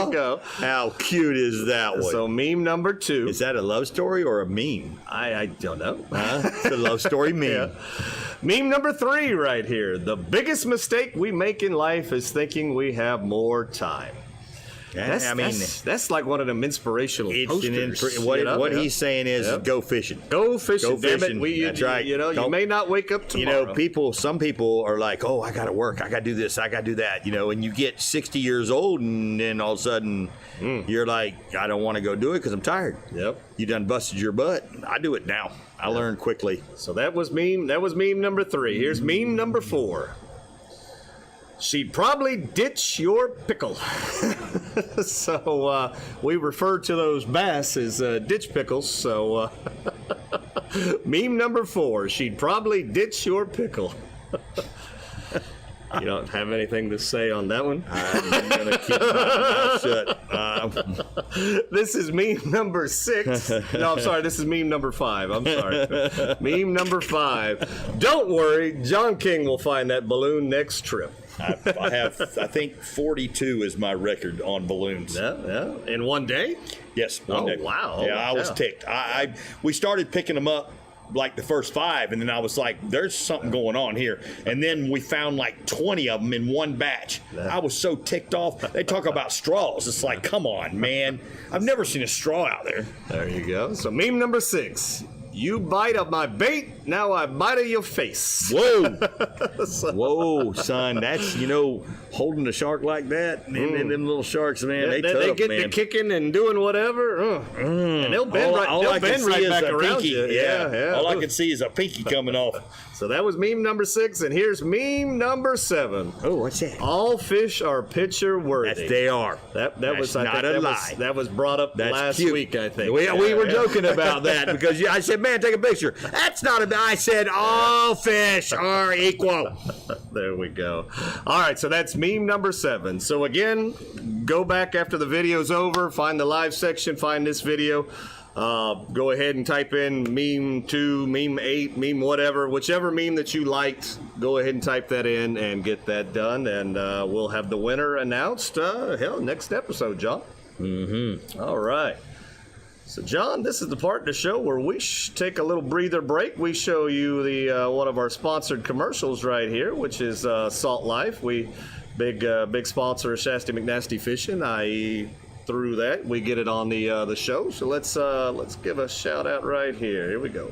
we go. How cute is that one? So meme number 2. Is that a love story or a meme? I don't know. It's a love story meme. Yeah. Meme number 3 right here. The biggest mistake we make in life is thinking we have more time. That's like one of them inspirational posters. What he's saying is go fishing. Go fishing. Go fishing. That's right. You may not wake up tomorrow. Some people are like, oh, I got to work. I got to do this. I got to do that. And you get 60 years old and then all of a sudden you're like, I don't want to go do it because I'm tired. Yep. You done busted your butt. I do it now. I learned quickly. So that was meme number 3. Here's meme number 4. She'd probably ditch your pickle. So we refer to those bass as ditch pickles. So meme number 4. She'd probably ditch your pickle. You don't have anything to say on that one? I'm going to keep my mouth shut. This is meme number 6. No, I'm sorry. This is meme number 5. I'm sorry. Meme number 5. Don't worry. John King will find that balloon next trip. I think 42 is my record on balloons. Yeah. In one day? Yes, one day. Wow. Yeah, I was ticked. We started picking them up like the first 5, and then I was like, there's something going on here. And then we found like 20 of them in one batch. I was so ticked off. They talk about straws. It's like, come on, man. I've never seen a straw out there. There you go. So meme number 6. You bite of my bait, now I bite of your face. Whoa. Whoa, son. That's, holding a shark like that, and them little sharks, man, they tough, they get man. to kicking and doing whatever, and they'll bend right back around you. Yeah. All I can see is a pinky coming off. So that was meme number 6, and here's meme number 7. Oh, what's that? All fish are picture worthy. They are. That was not a lie. That was brought up last week, I think. We were joking about that because I said, man, take a picture. That's not a. I said all fish are equal. There we go. All right, so that's meme number 7. So again, go back after the video's over, find the live section, find this video. Go ahead and type in meme 2, meme 8, meme whatever, whichever meme that you liked. Go ahead and type that in and get that done, and we'll have the winner announced. Next episode, John. Mm-hmm. All right. So, John, this is the part of the show where we take a little breather break. We show you the one of our sponsored commercials right here, which is Salt Life. Big sponsor of Shasta McNasty Fishing. Through that, we get it on the show. So let's give a shout out right here. Here we go.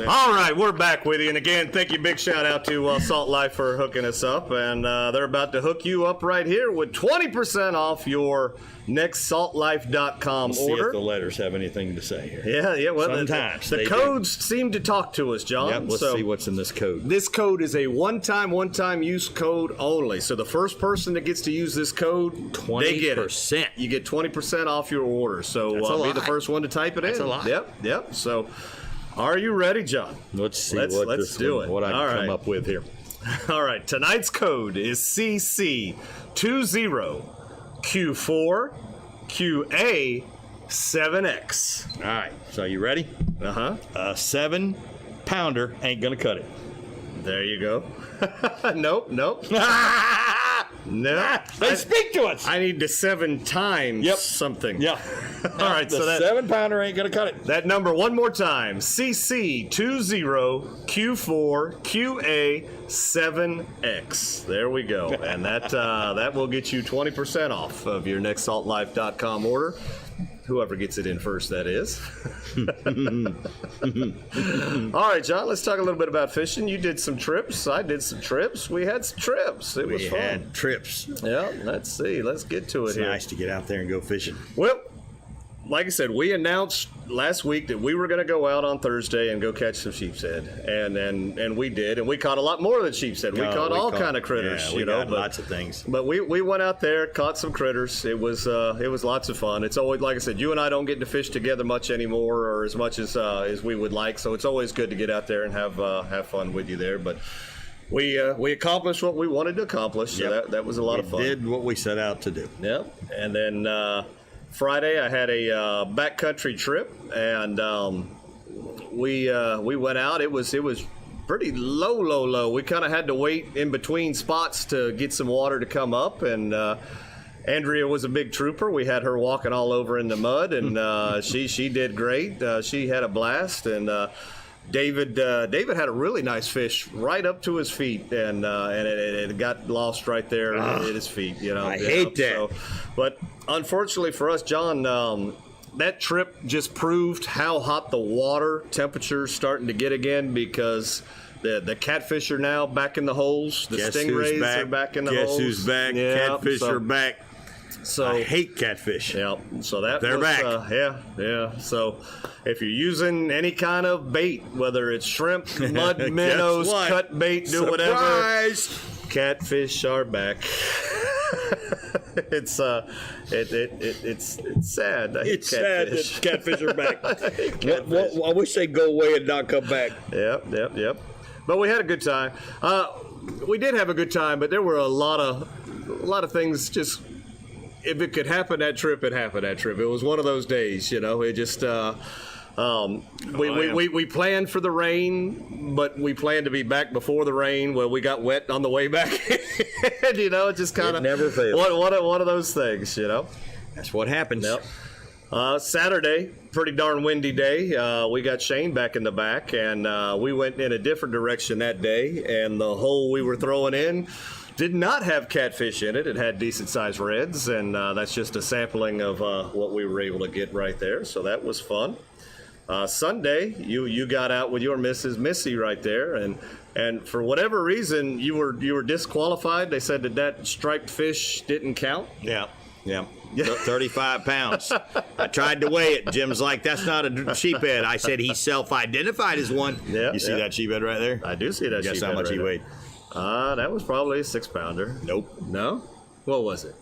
All right, we're back with you. And again, thank you. Big shout out to Salt Life for hooking us up. And they're about to hook you up right here with 20% off your next saltlife.com Let's order. See if the letters have anything to say here. Yeah. Well, sometimes the codes seem to talk to us, John. Yep, let's see what's in this code. This code is a one-time use code only. So the first person that gets to use this code, 20%. they get it. You get 20% off your order. So be the first one to type it in. That's a lot. Yep. So. Are you ready, John? Let's see what I can come up with here. All right. Tonight's code is CC20QA7X. All right. So you ready? Uh-huh. A 7-pounder ain't going to cut it. There you go. Nope. No. They speak to us. I need the 7 times something. Yeah. All right. The so that 7-pounder ain't going to cut it. That number one more time. CC20QA7X. There we go. And that will get you 20% off of your next saltlife.com order. Whoever gets it in first, that is. All right, John, let's talk a little bit about fishing. You did some trips. I did some trips. We had some trips. It was fun. We had trips. Yeah, let's see. Let's get to it It's here. nice to get out there and go fishing. Well, like I said, we announced last week that we were going to go out on Thursday and go catch some sheepshead, and we did, and we caught a lot more than sheepshead. We caught all kind of critters, yeah, we got lots of things. But we went out there, caught some critters. It was lots of fun. It's always, like I said, you and I don't get to fish together much anymore, or as much as we would like. So it's always good to get out there and have fun with you there. But we accomplished what we wanted to accomplish. So that was a lot of fun. We did what we set out to do. Yep. And then Friday I had a backcountry trip, and we went out. It was pretty low. We kind of had to wait in between spots to get some water to come up, and Andrea was a big trooper. We had her walking all over in the mud, and she did great. She had a blast, and David had a really nice fish right up to his feet, and it got lost right there at his feet. I hate that. So, but unfortunately for us, John, that trip just proved how hot the water temperature's starting to get again, because the catfish are now back in the holes. The stingrays are back in the holes. Guess who's back? Catfish are back. So I hate catfish. Yeah, so they're back. Yeah. So if you're using any kind of bait, whether it's shrimp, mud minnows, cut bait, do whatever, catfish are back. It's sad. It's sad that catfish are back. I wish they'd go away and not come back. Yep. But we had a good time. We did have a good time, but there were a lot of things just. If it could happen that trip, it happened that trip. It was one of those days, It just we planned for the rain, but we planned to be back before the rain. Well, we got wet on the way back. It just kind of never fails. One of those things, That's what happens. Yep. Saturday, pretty darn windy day. We got Shane back in the back, and we went in a different direction that day. And the hole we were throwing in did not have catfish in it. It had decent-sized reds, and that's just a sampling of what we were able to get right there. So that was fun. Sunday, you got out with your Mrs. Missy right there, and for whatever reason, you were disqualified. They said that striped fish didn't count. Yeah. 35 pounds. I tried to weigh it. Jim's like, that's not a sheephead. I said he self-identified as one. You see that sheephead right there? I do see that sheephead. Guess how much he weighed? That was probably a 6-pounder. Nope. No? What was it?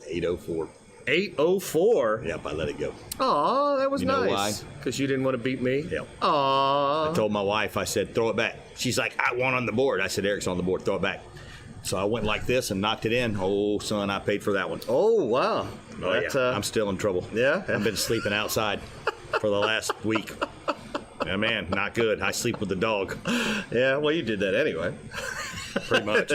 804. 804? Yep, I let it go. Aw, that was you nice. Know why? Because you didn't want to beat me? Yep. Aw. I told my wife, I said, throw it back. She's like, I want on the board. I said, Eric's on the board, throw it back. So I went like this and knocked it in. Oh, son, I paid for that one. Oh, wow. I'm still in trouble. Yeah? I've been sleeping outside for the last week. Yeah, man, not good. I sleep with the dog. Yeah, well, you did that anyway. Pretty much.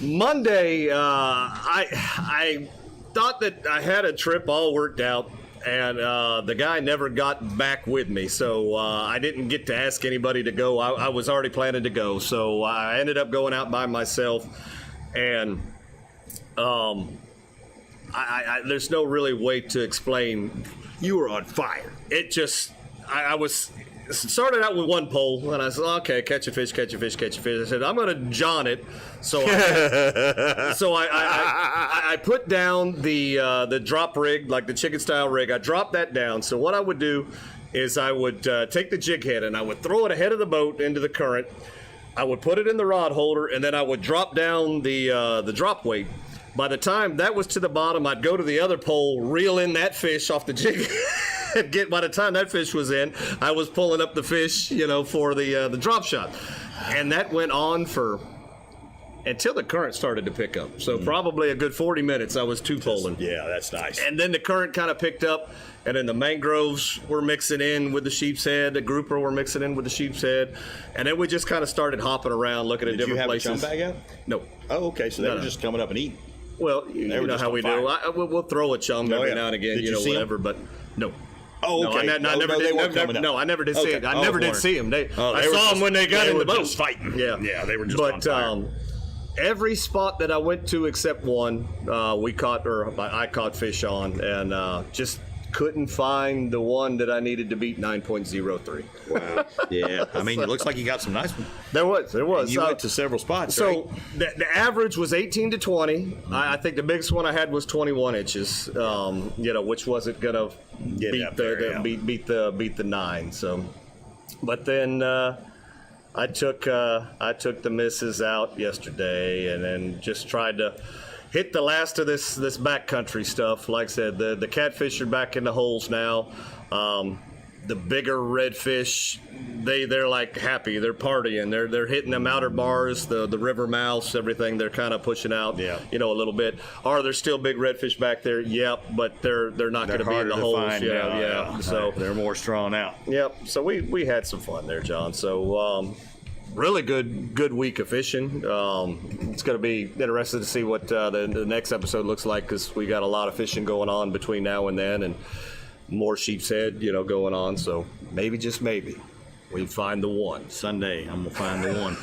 Monday, I thought that I had a trip all worked out, and the guy never got back with me, so I didn't get to ask anybody to go. I was already planning to go, so I ended up going out by myself, and there's no really way to explain. You were on fire. It just, I was started out with one pole, and I said, okay, catch a fish. I said, I'm going to john it. So I put down the drop rig, like the chicken style rig. I dropped that down. So what I would do is I would take the jig head and I would throw it ahead of the boat into the current. I would put it in the rod holder, and then I would drop down the drop weight. By the time that was to the bottom, I'd go to the other pole, reel in that fish off the jig. By the time that fish was in, I was pulling up the fish, for the drop shot. And that went on until the current started to pick up. So probably a good 40 minutes I was two-poling. Yeah, that's nice. And then the current kind of picked up, and then the mangroves were mixing in with the sheep's head. The grouper were mixing in with the sheep's head. And then we just kind of started hopping around, looking at different places. Did you have a chum bag out? No. Oh, okay, so they were just coming up and eating. Well, you know how we do. We'll throw a chum every now and again, Did you see whatever, them? but no. Oh, okay. No, I never did see it. I never did see them. I saw them when they got in the boat. Just fighting. Yeah, they were just on fire. Every spot that I went to except one, I caught fish on, and just couldn't find the one that I needed to beat 9.03. Wow. Yeah. I mean, it looks like you got some nice ones. There was. And you went to several spots, So right? the average was 18 to 20. I think the biggest one I had was 21 inches. Which wasn't gonna beat the 9. So, but then I took the misses out yesterday, and then just tried to hit the last of this backcountry stuff. Like I said, the catfish are back in the holes now. The bigger redfish, they're like happy. They're partying. They're hitting them outer bars, the river mouths, everything. They're kind of pushing out, a little bit. Are there still big redfish back there? Yep, but they're not going to be in the holes. Yeah. So they're more strung out. Yep. So we had some fun there, John. So really good week of fishing. It's going to be interesting to see what the next episode looks like, because we got a lot of fishing going on between now and then, and more sheep's head, going on. So maybe, just maybe, we find the one. Sunday, I'm going to find the one.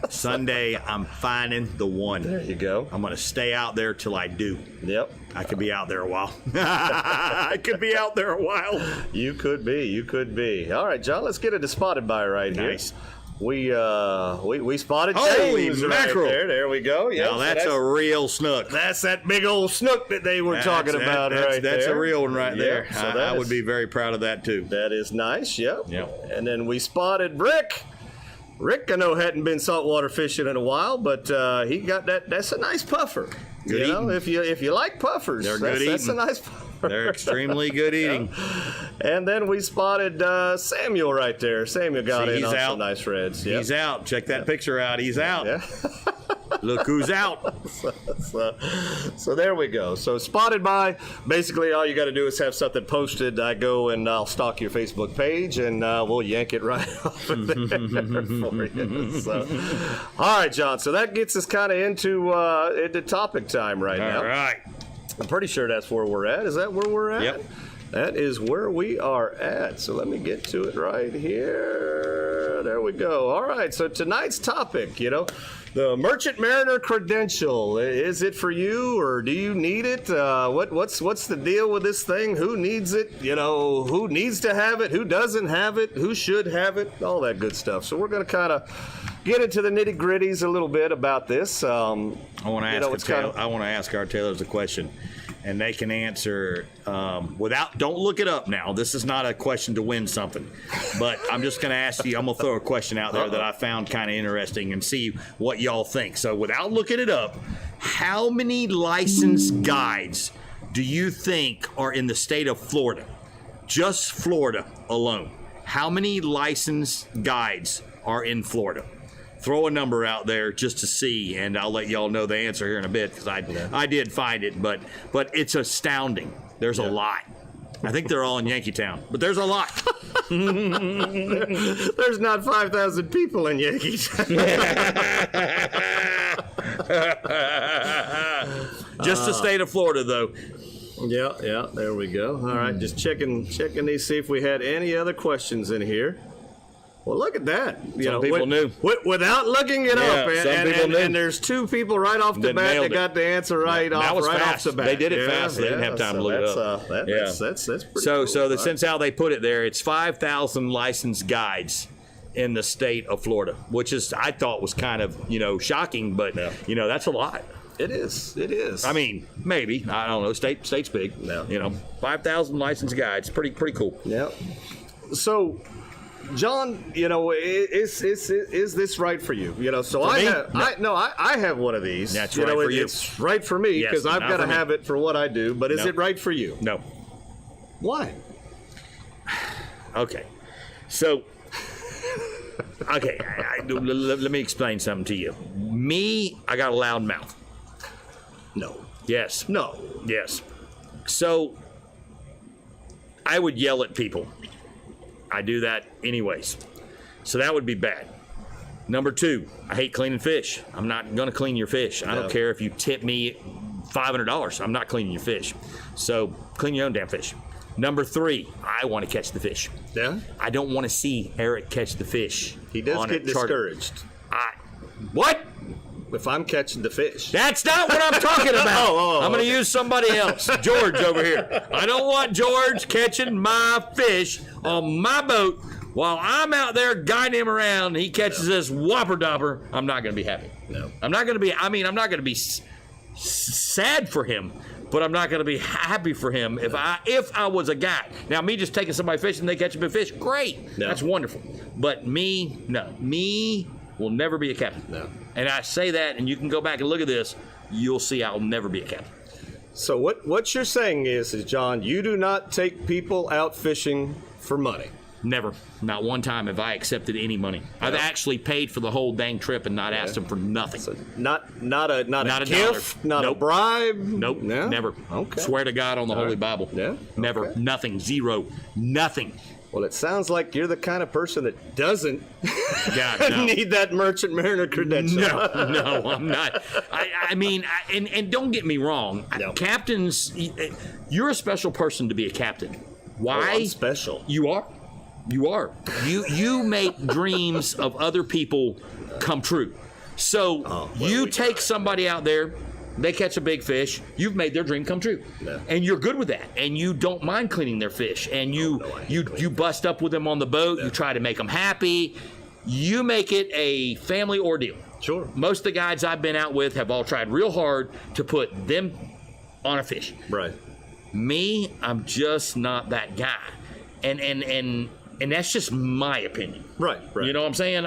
Sunday, I'm finding the one. There you go. I'm going to stay out there till I do. Yep. I could be out there a while. I could be out there a while. You could be. All right, John, let's get into spotted by right here. Nice. We spotted Holy James mackerel. right there. There we go. Yep. Now that's a real snook. That's that big old snook that they were talking about right there. That's a real one right there. So I would be very proud of that too. That is nice. Yep. Yep. And then we spotted Rick. Rick, I know, hadn't been saltwater fishing in a while, but he got that. That's a nice puffer. Good eating. If you like puffers, They're good eating. That's a nice puffer. They're extremely good eating. And then we spotted Samuel right there. Samuel got in he's on out. some nice reds. Yep. He's out. Check that picture out. He's out. Yeah. Look who's out. So there we go. So spotted by, basically all you got to do is have something posted. I go and I'll stalk your Facebook page, and we'll yank it right off of there for you. So, all right, John. So that gets us kind of into topic time right now. All right. I'm pretty sure that's where we're at. Is that where we're at? Yep. That is where we are at. So let me get to it right here. There we go. All right. So tonight's topic, the Merchant Mariner Credential. Is it for you, or do you need it? What's the deal with this thing? Who needs it? Who needs to have it? Who doesn't have it? Who should have it? All that good stuff. So we're going to kind of get into the nitty gritties a little bit about this. I want to ask our tailors a question, and they can answer don't look it up now. This is not a question to win something, but I'm just going to ask you. I'm going to throw a question out there that I found kind of interesting and see what y'all think. So without looking it up, how many licensed guides do you think are in the state of Florida? Just Florida alone. How many licensed guides are in Florida? Throw a number out there just to see, and I'll let y'all know the answer here in a bit, because I did find it, but it's astounding. There's a lot. I think they're all in Yankeetown, but there's a lot. There's not 5,000 people in Yankeetown. Just the state of Florida, though. Yeah, there we go. All right, just checking these, see if we had any other questions in here. Well, look at that. Some people knew. Without looking it up. Knew. And there's two people right off the bat that got the answer right off the bat. They did it fast. They didn't have time to look it up. That's pretty cool. So since how they put it there, it's 5,000 licensed guides in the state of Florida, which I thought was kind of, shocking, but, that's a lot. It is. I mean, maybe. I don't know. State's big. No. 5,000 licensed guides. Pretty cool. Yep. So, John, is this right for you? So I have one of these. That's right for you. It's right for me because I've got to have it for what I do. But is it right for you? No. Why? Okay. So, let me explain something to you. Me, I got a loud mouth. No. Yes. No. Yes. So, I would yell at people. I do that anyways. So that would be bad. Number 2, I hate cleaning fish. I'm not going to clean your fish. I don't care if you tip me $500. I'm not cleaning your fish. So clean your own damn fish. Number 3, I want to catch the fish. Yeah? I don't want to see Eric catch the fish. He does get discouraged. What? if I'm catching the fish. That's not what I'm talking about. I'm going to okay. use somebody else. George over here. I don't want George catching my fish on my boat while I'm out there guiding him around. And he catches this whopper dopper. I'm not going to be happy. No. I'm not going to be sad for him, but I'm not going to be happy for him if I was a guy. Now, me just taking somebody fishing and they catch a big fish, great. No. That's wonderful. But me, no. Me will never be a captain. No. And I say that, and you can go back and look at this. You'll see I'll never be a captain. So what you're saying is, John, you do not take people out fishing for money. Never. Not one time have I accepted any money. I've actually paid for the whole dang trip and not asked them for nothing. So not a gift, dollar. not Nope. a bribe. Nope. No? Never. Okay. Swear to God on the Holy Bible. Yeah? Never. Okay. Nothing. Zero. Nothing. Well, it sounds like you're the kind of person that doesn't God, no. need that merchant mariner credential. No, I'm not. I mean, and don't get me wrong. No. Captains, you're a special person to be a captain. Why? Oh, I'm special. You are. You are. You make dreams of other people come true. So you take somebody out there, they catch a big fish, you've made their dream come true. Yeah. And you're good with that. And you don't mind cleaning their fish. And you bust up with them on the boat, you try to make them happy. You make it a family ordeal. Sure. Most of the guides I've been out with have all tried real hard to put them on a fish. Right. Me, I'm just not that guy. And that's just my opinion. Right. You know what I'm saying?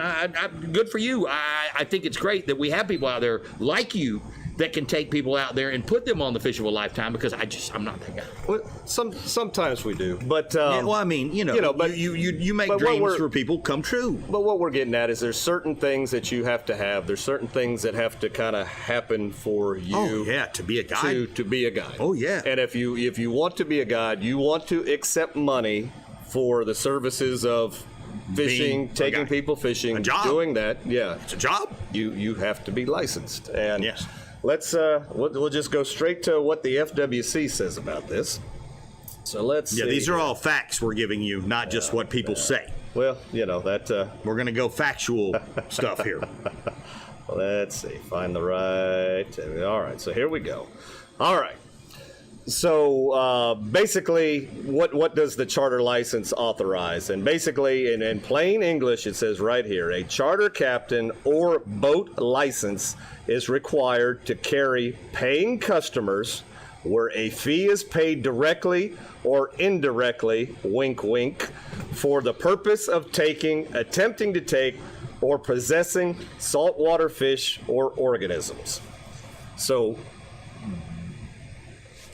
Good for you. I think it's great that we have people out there like you that can take people out there and put them on the fish of a lifetime, because I'm not that guy. Well, sometimes we do, but Yeah, well, I mean, but you make but what dreams we're- for people come true. But what we're getting at is there's certain things that you have to have. There's certain things that have to kind of happen for you. to be a guide. To be a guide. Oh, yeah. And if you want to be a guide, you want to accept money for the services of fishing, Being a taking guide. people fishing, A job. doing that. Yeah, It's a job. you have to be licensed. And Yes. let's we'll just go straight to what the FWC says about this. So let's Yeah, see. these are all facts we're giving you, not just what people say. Well, that. We're going to go factual stuff here. Let's see. Find the right. All right. So here we go. All right. So basically, what does the charter license authorize? And basically, in plain English, it says right here, a charter captain or boat license is required to carry paying customers where a fee is paid directly or indirectly, wink wink, for the purpose of attempting to take, or possessing saltwater fish or organisms. So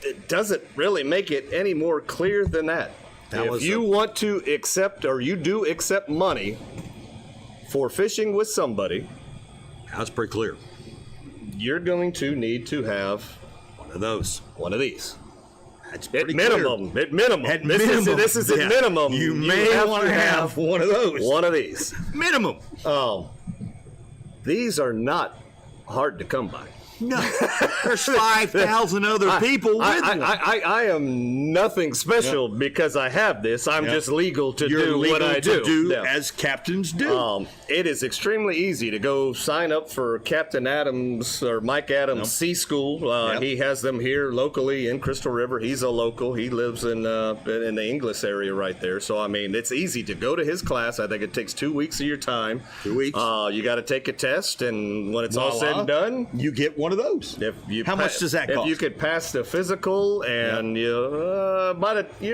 it doesn't really make it any more clear than that. If you want to accept, or you do accept money for fishing with somebody, That's pretty clear. you're going to need to have one of these. That's At pretty minimum. clear. At minimum. At This minimum. is at Yeah. minimum. You may want to have one of those. one of these. Minimum. These are not hard to come by. No. There's 5,000 other people with one. I am nothing special because I have this. I'm just legal to You're do legal what I to do. do as captains do. It is extremely easy to go sign up for Captain Adams or Mike Adams Sea School. He has them here locally in Crystal River. He's a local. He lives in the Inglis area right there. So I mean, it's easy to go to his class. I think it takes 2 weeks of your time. 2 weeks. You got to take a test, and when it's all Voila. said and done, You get one of those. how much does that cost? If you could pass the physical, and you're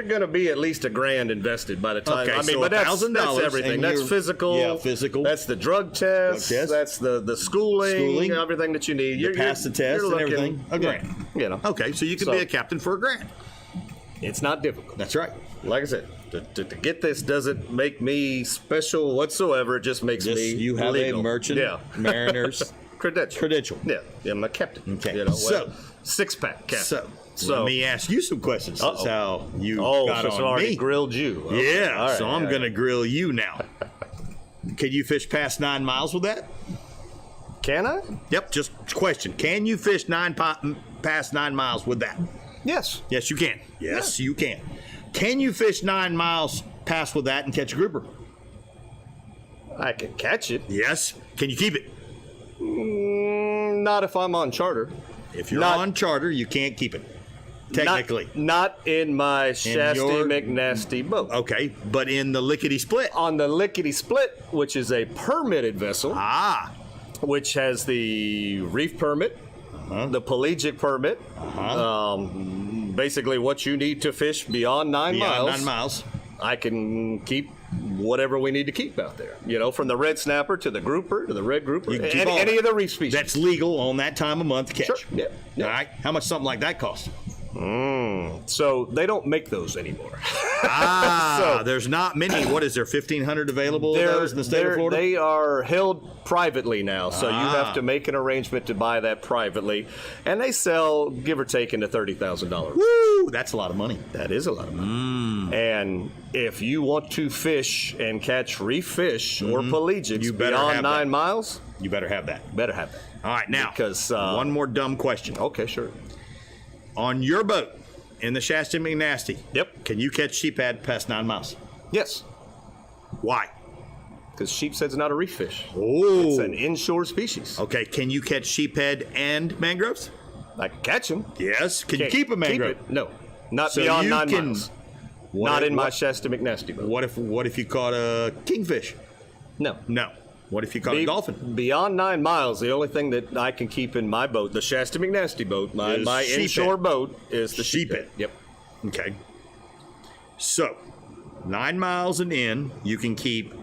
going to be at least $1,000 invested by the time. Okay, I mean, so but that's $1,000 everything. and That's you're- physical. Yeah, physical. That's the drug test. That's the schooling, everything that you need. You pass the test and everything. $1,000. You know. Okay, so you can be a captain for $1,000. It's not difficult. That's right. Like I said, to get this doesn't make me special whatsoever. It just makes me You have legal. a merchant mariner's credential. Yeah, I'm a captain. Okay. You know, So- six-pack captain. So let me ask you some questions. That's how you got so on I already me. grilled you. Okay. Yeah, All right, so I'm going to grill you now. Can you fish past 9 miles with that? Can I? Yep, just a question. Can you fish past 9 miles with that? Yes. Yes, you can. Yes, you can. Can you fish 9 miles past with that and catch a grouper? I can catch it. Yes. Can you keep it? Not if I'm on charter. If you're Not- on charter, you can't keep it. Technically. Not in my Shasty your- McNasty boat. Okay, but in the lickety split. On the Lickety Split, which is a permitted vessel, which has the reef permit, the pelagic permit, basically what you need to fish beyond 9 Beyond miles. 9 miles. I can keep whatever we need to keep out there. You know, from the red snapper to the grouper to the red grouper, You can keep all any that. of the reef species. That's legal on that time of month to catch. Sure. Yep. All right. How much something like that cost? So they don't make those anymore. There's not many. What is there? 1,500 available of those in the state of Florida? They are held privately now, so you have to make an arrangement to buy that privately, and they sell, give or take, into $30,000. Woo! That's a lot of money. That is a lot of money. And if you want to fish and catch reef fish or pelagics You better beyond have 9 that. miles, You better have that. better have that. All right, now, Because, one more dumb question. Okay, sure. On your boat, in the Shasta McNasty, Yep. can you catch sheephead past 9 miles? Yes, Why? because sheephead's not a reef fish. Oh. It's an inshore species. Okay, can you catch sheephead and mangroves? I can catch them. Yes. Can you keep a mangrove? No, not So beyond you 9 can- miles. What Not if- in my what- Shasta McNasty boat. What if you caught a kingfish? No. No. What if you caught a dolphin? Beyond 9 miles, the only thing that I can keep in my boat, the Shasta McNasty boat, my Is sheephead. inshore boat, is the sheephead. Sheephead. Yep. Okay. So, 9 miles and in, you can keep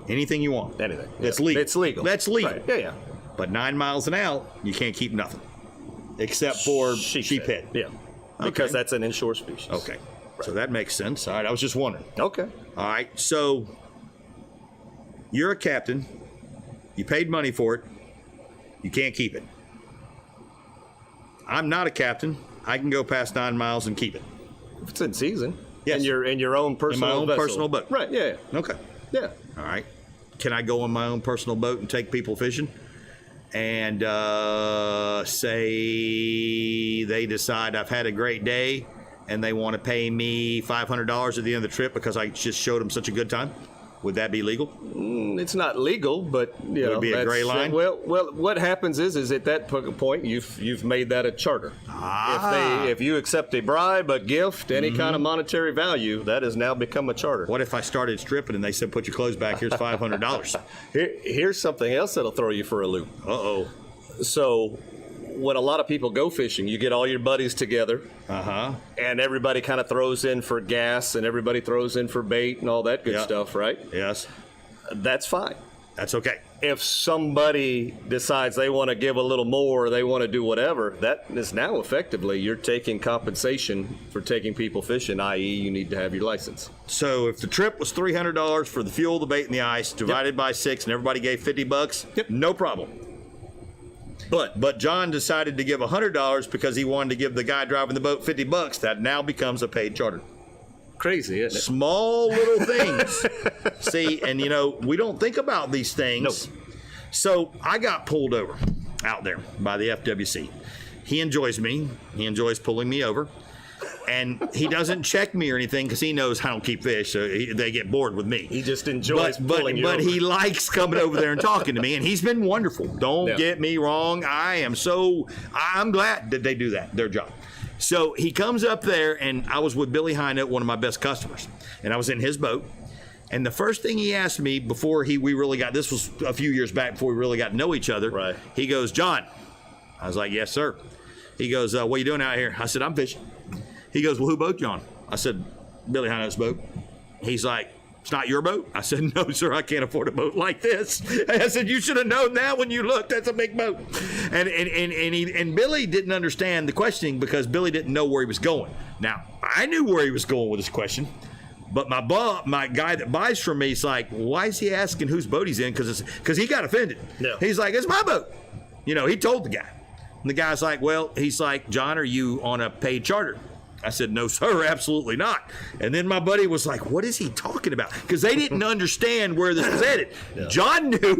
anything you want. Anything. That's Yeah. legal. It's legal. That's legal. Right. Yeah. But 9 miles and out, you can't keep nothing. Except for sheephead. Yeah. Because Okay. that's an inshore species. Okay. So that makes sense. All right. I was just wondering. Okay. All right. So, you're a captain. You paid money for it. You can't keep it. I'm not a captain. I can go past 9 miles and keep it. If it's in season. Yes. In your own personal own vessel. personal boat. Right. Yeah. Okay. Yeah. All right. Can I go on my own personal boat and take people fishing? And say they decide I've had a great day and they want to pay me $500 at the end of the trip because I just showed them such a good time? Would that be legal? It's not legal, but you know, it be a that's- gray line? Well, what happens is at that point you've made that a charter. If you accept a bribe, a gift, any kind of monetary value, that has now become a charter. What if I started stripping and they said, put your clothes back, here's $500? Here's something else that'll throw you for a loop. Uh-oh. So when a lot of people go fishing, you get all your buddies together, and everybody kind of throws in for gas, and everybody throws in for bait and all that good Yeah. stuff, right? Yes. That's fine. That's okay. If somebody decides they want to give a little more, they want to do whatever, that is now effectively you're taking compensation for taking people fishing, i.e. you need to have your license. So if the trip was $300 for the fuel, the bait, and the ice, divided by 6, and everybody gave $50, no problem. But John decided to give $100 because he wanted to give the guy driving the boat $50. That now becomes a paid charter. Crazy, isn't it? Small little things. See, and you know, we don't think about these things. Nope. So I got pulled over out there by the FWC. He enjoys me. He enjoys pulling me over. And he doesn't check me or anything because he knows I don't keep fish, so they get bored with me. He just enjoys pulling you But over. he likes coming over there and talking to me, and he's been wonderful. Don't Yeah. get me wrong. I'm glad that they do that, their job. So he comes up there, and I was with Billy Hynett, one of my best customers, and I was in his boat. And the first thing he asked me before we really got, this was a few years back before we really got to know each other. Right. He goes, John. I was like, yes, sir. He goes, what are you doing out here? I said, I'm fishing. He goes, well, who boat you on? I said, Billy Hynett's boat. He's like, it's not your boat? I said, no, sir, I can't afford a boat like this. I said, you should have known that when you looked. That's a big boat. And Billy didn't understand the questioning because Billy didn't know where he was going. Now, I knew where he was going with his question, but my guy that buys from me is like, why is he asking whose boat he's in? Because he got offended. Yeah. He's like, it's my boat. You know, he told the guy. And the guy's like, well, he's like, John, are you on a paid charter? I said, no, sir, absolutely not. And then my buddy was like, what is he talking about? Because they didn't understand where this was headed. Yeah. John knew.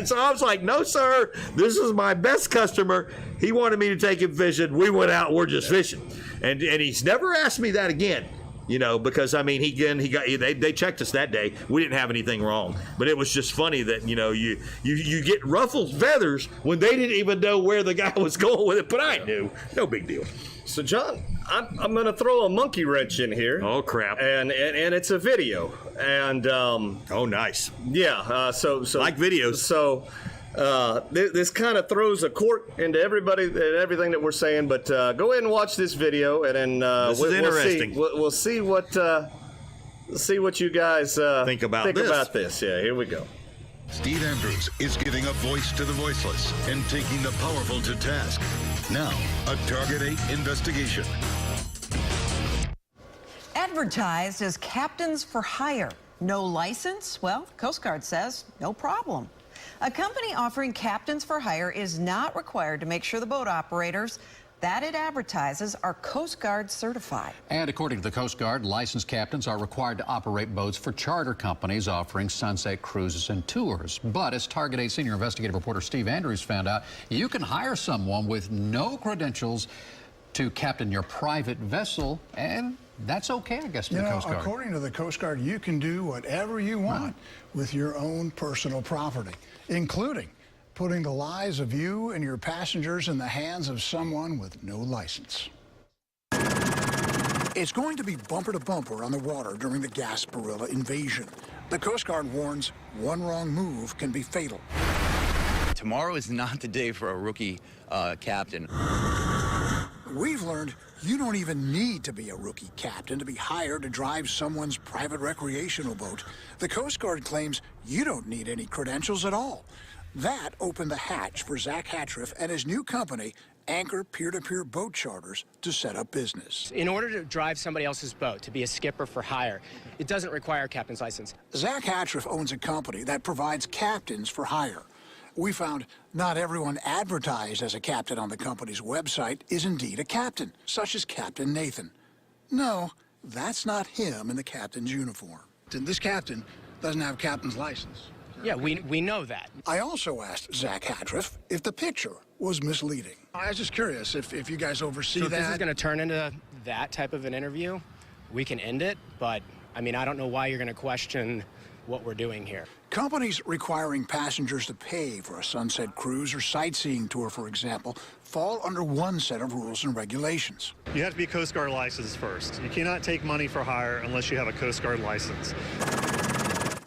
So I was like, no, sir, this is my best customer. He wanted me to take him fishing. We went out. We're just fishing. And he's never asked me that again. You know, because I mean, they checked us that day. We didn't have anything wrong, but it was just funny that you get ruffled feathers when they didn't even know where the guy was going with it, but I knew. No big deal. So John, I'm gonna throw a monkey wrench in here. Oh crap! And it's a video. And oh nice. Yeah. So like videos. So. This kind of throws a cork into everything that we're saying, but go ahead and watch this video, and then is interesting. We'll see what you guys think about this. Yeah, here we go. Steve Andrews is giving a voice to the voiceless and taking the powerful to task. Now, a Target 8 investigation. Advertised as captains for hire. No license? Well, Coast Guard says no problem. A company offering captains for hire is not required to make sure the boat operators that it advertises are Coast Guard certified. And according to the Coast Guard, licensed captains are required to operate boats for charter companies offering sunset cruises and tours. But as Target 8 senior investigative reporter Steve Andrews found out, you can hire someone with no credentials to captain your private vessel, and that's okay, I guess, to the Coast Guard. According to the Coast Guard, you can do whatever you want with your own personal property, including putting the lives of you and your passengers in the hands of someone with no license. It's going to be bumper to bumper on the water during the Gasparilla invasion. The Coast Guard warns one wrong move can be fatal. Tomorrow is not the day for a rookie captain. We've learned you don't even need to be a rookie captain to be hired to drive someone's private recreational boat. The Coast Guard claims you don't need any credentials at all. That opened the hatch for Zach Hattriff and his new company, Anchor Peer-to-Peer Boat Charters, to set up business. In order to drive somebody else's boat, to be a skipper for hire, it doesn't require a captain's license. Zach Hattriff owns a company that provides captains for hire. We found not everyone advertised as a captain on the company's website is indeed a captain, such as Captain Nathan. No, that's not him in the captain's uniform. This captain doesn't have a captain's license. Yeah, we know that. I also asked Zach Hattriff if the picture was misleading. I was just curious if you guys oversee so that. If this is going to turn into that type of an interview, we can end it, but I mean, I don't know why you're going to question what we're doing here. Companies requiring passengers to pay for a sunset cruise or sightseeing tour, for example, fall under one set of rules and regulations. You have to be Coast Guard licensed first. You cannot take money for hire unless you have a Coast Guard license.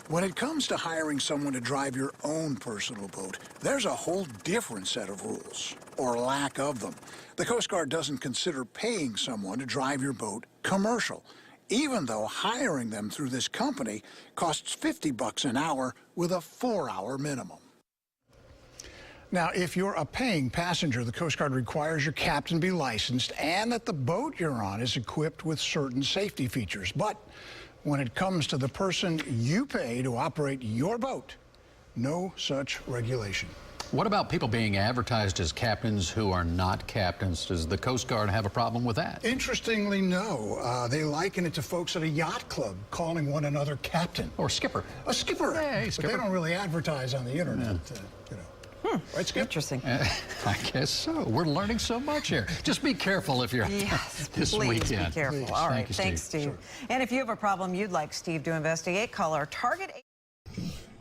When it comes to hiring someone to drive your own personal boat, there's a whole different set of rules, or lack of them. The Coast Guard doesn't consider paying someone to drive your boat commercial, even though hiring them through this company costs $50 an hour with a 4-hour minimum. Now, if you're a paying passenger, the Coast Guard requires your captain be licensed and that the boat you're on is equipped with certain safety features. But when it comes to the person you pay to operate your boat, no such regulation. What about people being advertised as captains who are not captains? Does the Coast Guard have a problem with that? Interestingly, no. They liken it to folks at a yacht club calling one another captain. Or skipper. A skipper. Hey, skipper. But they don't really advertise on the internet, you know. Right, Skip? Interesting. I guess so. We're learning so much here. Just be careful if you're yes, this please weekend. Be careful. Please. All right, Thank you, thanks, Steve. Steve. Sure. And if you have a problem you'd like Steve to investigate, call our Target 8.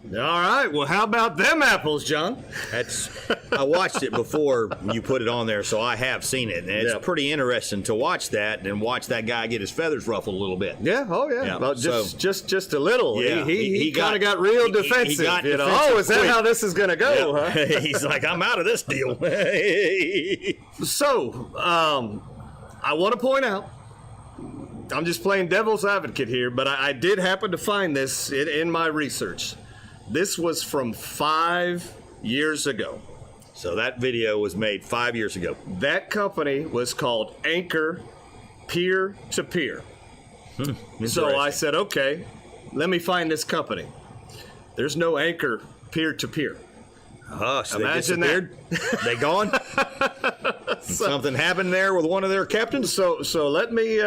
All right. Well, how about them apples, John? I watched it before you put it on there, so I have seen it. And it's pretty interesting to watch that and watch that guy get his feathers ruffled a little bit. Yeah. Oh, yeah. Yeah. Well, just a little. Yeah. He kind of got real defensive. He got you know? defensive Oh, is that quick. how this is going to go? Yeah. Huh? He's like, I'm out of this deal. So, I want to point out, I'm just playing devil's advocate here, but I did happen to find this in my research. This was from 5 years ago. So that video was made 5 years ago. That company was called Anchor Peer-to-Peer. So I said, okay, let me find this company. There's no Anchor Peer-to-Peer. Oh, so Imagine they disappeared? They gone? Something happened there with one of their captains? So let me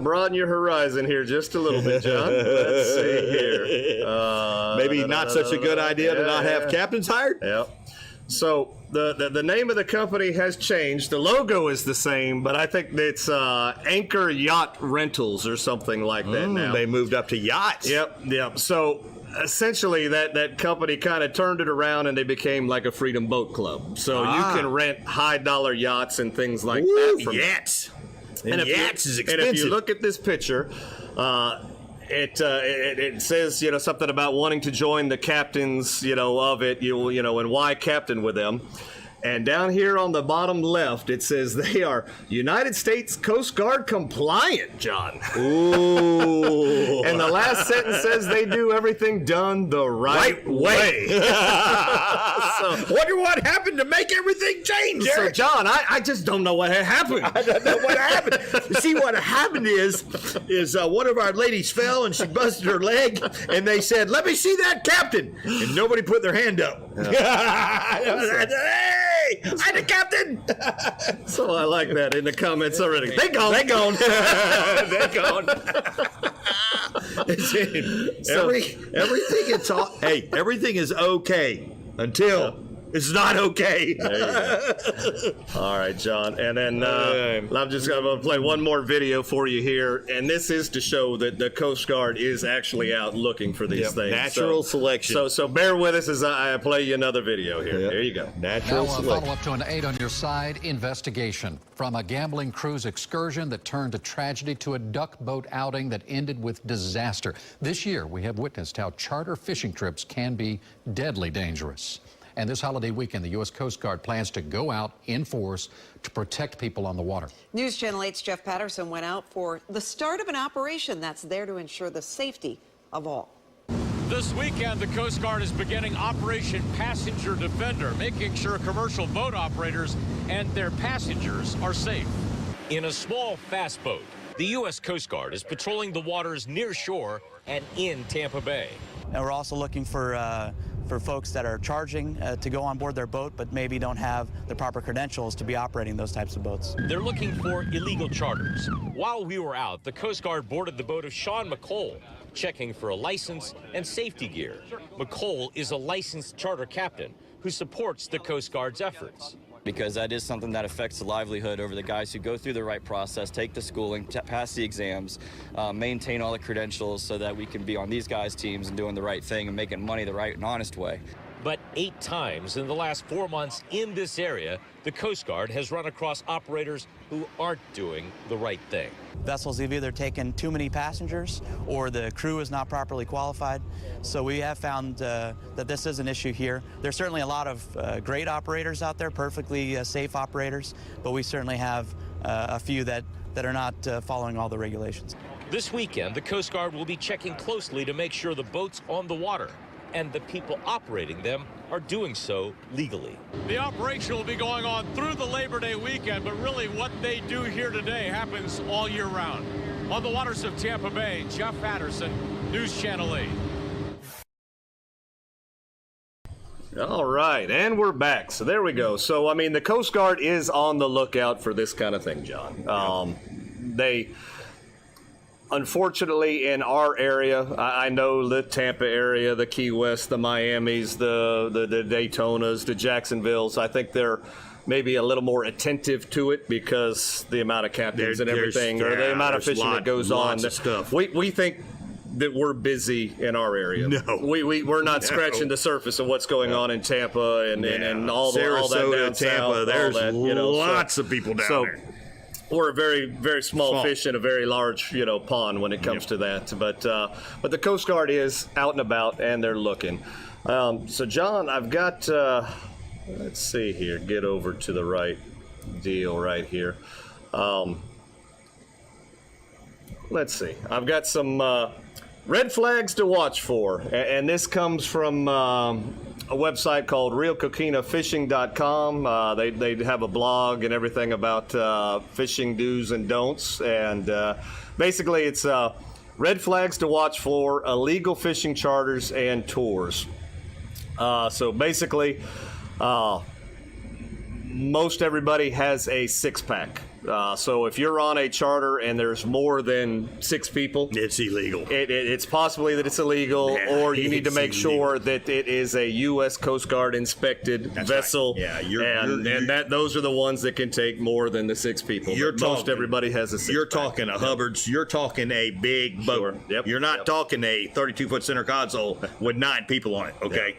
broaden your horizon here just a little bit, John. Let's see here. Maybe not such a good idea to not have captains hired? Yep. So the name of the company has changed. The logo is the same, but I think it's Anchor Yacht Rentals or something like that now. They moved up to yachts. Yep. So essentially that company kind of turned it around and they became like a Freedom Boat Club. So you can rent high dollar yachts and things like that. Yachts. And yachts is expensive. And if you look at this picture, it says, something about wanting to join the captains, of it, and why captain with them. And down here on the bottom left, it says they are United States Coast Guard compliant, John. Ooh. And the last sentence says they do everything done the right way. So, wonder what happened to make everything change, So, Eric. John, I just don't know what had happened. I don't know what happened. See, what happened is one of our ladies fell and she busted her leg, and they said, "Let me see that captain," and nobody put their hand up. Hey, I'm the captain. So I like that in the comments already. They gone. They gone. They gone. Everything is okay until it's not okay. There you go. All right, John. And then I'm just going to play one more video for you here. And this is to show that the Coast Guard is actually out looking for these things. Natural selection. So bear with us as I play you another video here. There you go. Natural now, selection. Follow up to an 8 on your side investigation. From a gambling cruise excursion that turned to tragedy to a duck boat outing that ended with disaster. This year, we have witnessed how charter fishing trips can be deadly dangerous. And this holiday weekend, the U.S. Coast Guard plans to go out in force to protect people on the water. News Channel 8's Jeff Patterson went out for the start of an operation that's there to ensure the safety of all. This weekend, the Coast Guard is beginning Operation Passenger Defender, making sure commercial boat operators and their passengers are safe. In a small, fast boat, the U.S. Coast Guard is patrolling the waters near shore and in Tampa Bay. And we're also looking for folks that are charging to go on board their boat, but maybe don't have the proper credentials to be operating those types of boats. They're looking for illegal charters. While we were out, the Coast Guard boarded the boat of Sean McCole, checking for a license and safety gear. McCole is a licensed charter captain who supports the Coast Guard's efforts. Because that is something that affects the livelihood over the guys who go through the right process, take the schooling, pass the exams, maintain all the credentials so that we can be on these guys' teams and doing the right thing and making money the right and honest way. But 8 times in the last 4 months in this area, the Coast Guard has run across operators who aren't doing the right thing. Vessels have either taken too many passengers or the crew is not properly qualified. So we have found that this is an issue here. There's certainly a lot of great operators out there, perfectly safe operators, but we certainly have a few that are not following all the regulations. This weekend, the Coast Guard will be checking closely to make sure the boats on the water and the people operating them are doing so legally. The operation will be going on through the Labor Day weekend, but really what they do here today happens all year round. On the waters of Tampa Bay, Jeff Patterson, News Channel 8. All right, and we're back. So there we go. So, I mean, the Coast Guard is on the lookout for this kind of thing, John. Unfortunately, in our area, I know the Tampa area, the Key West, the Miamis, the Daytonas, the Jacksonvilles, I think they're maybe a little more attentive to it because the amount of captains and everything, or the amount of fishing that goes on. We think that we're busy in our area. No. We're not scratching the surface of what's going on in Tampa and all that down Tampa, south. there's all that, lots of people down there. We're a very, very small fish in a very large, pond when it comes to that. But the Coast Guard is out and about, and they're looking. So, John, I've got, let's see here, get over to the right deal right here. Let's see. I've got some red flags to watch for, and this comes from a website called realcoquinafishing.com. They have a blog and everything about fishing do's and don'ts, and basically it's red flags to watch for illegal fishing charters and tours. So basically, most everybody has a 6-pack. So if you're on a charter and there's more than 6 people, it's illegal. It's possibly that it's illegal, or you need to make sure that it is a U.S. Coast Guard inspected vessel. Right. Yeah, those are the ones that can take more than the 6 people. Most everybody has a 6. You're talking a Hubbard's. You're talking a big boat. Sure. Yep. You're not talking a 32-foot center console with 9 people on it. Okay.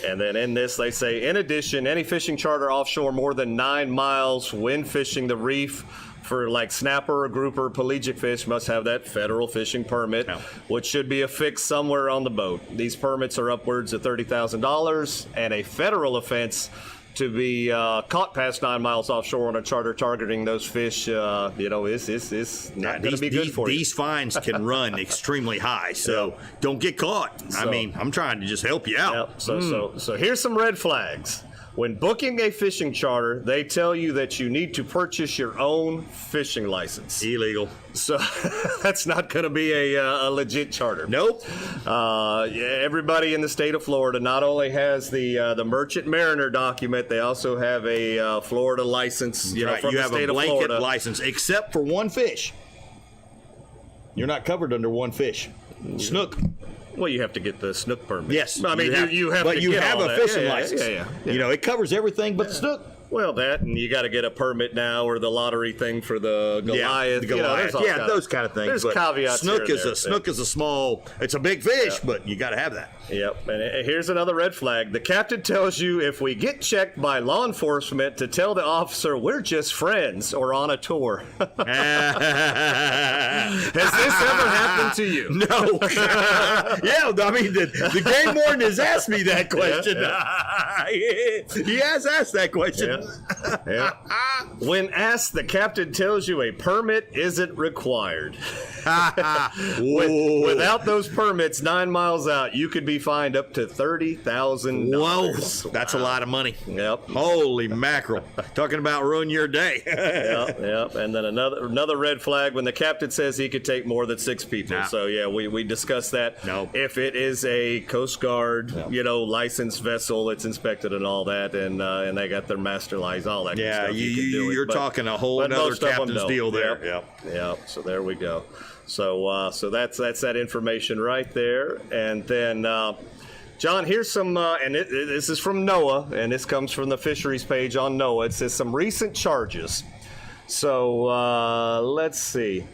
And then in this, they say, in addition, any fishing charter offshore more than 9 miles when fishing the reef for like snapper or grouper pelagic fish must have that federal fishing permit, which should be affixed somewhere on the boat. These permits are upwards of $30,000, and a federal offense to be caught past 9 miles offshore on a charter targeting those fish, is not going to be good for you. These fines can run extremely high, so don't get caught. I mean, I'm trying to just help you out. So here's some red flags. When booking a fishing charter, they tell you that you need to purchase your own fishing license. Illegal. So that's not going to be a legit charter. Nope. Everybody in the state of Florida not only has the Merchant Mariner document, they also have a Florida license. From you the have state a of blanket Florida. license, except for one fish. You're not covered under one fish. Snook. Well, you have to get the snook permit. Yes, I mean you have but to you get have all a that. fishing license. Yeah. You know, it covers everything but the snook. Well, that, and you got to get a permit now, or the lottery thing for the Goliath. The Goliath. Those kind of things. There's but caveats. Snook here is and a snook is a small. It's a big fish, but you got to have that. Yep. And here's another red flag. The captain tells you if we get checked by law enforcement to tell the officer we're just friends or on a tour. Has this ever happened to you? No. Yeah, I mean the game warden has asked me that question. He has asked that question. Yeah. When asked, the captain tells you a permit isn't required. Without those permits, 9 miles out, you could be fined up to $30,000. Whoa, that's a lot of money. Yep. Holy mackerel! Talking about ruin your day. Yep. And then another red flag when the captain says he could take more than 6 people. Nah. So yeah, we discussed that. No. If it is a Coast Guard, licensed vessel, it's inspected and all that, and they got their master license, all that. Yeah, good stuff. You can do it, you're talking a whole other captain's deal there. Yep. So there we go. So that's that information right there, and then. John, here's some, and this is from NOAA, and this comes from the fisheries page on NOAA. It says some recent charges. So let's see.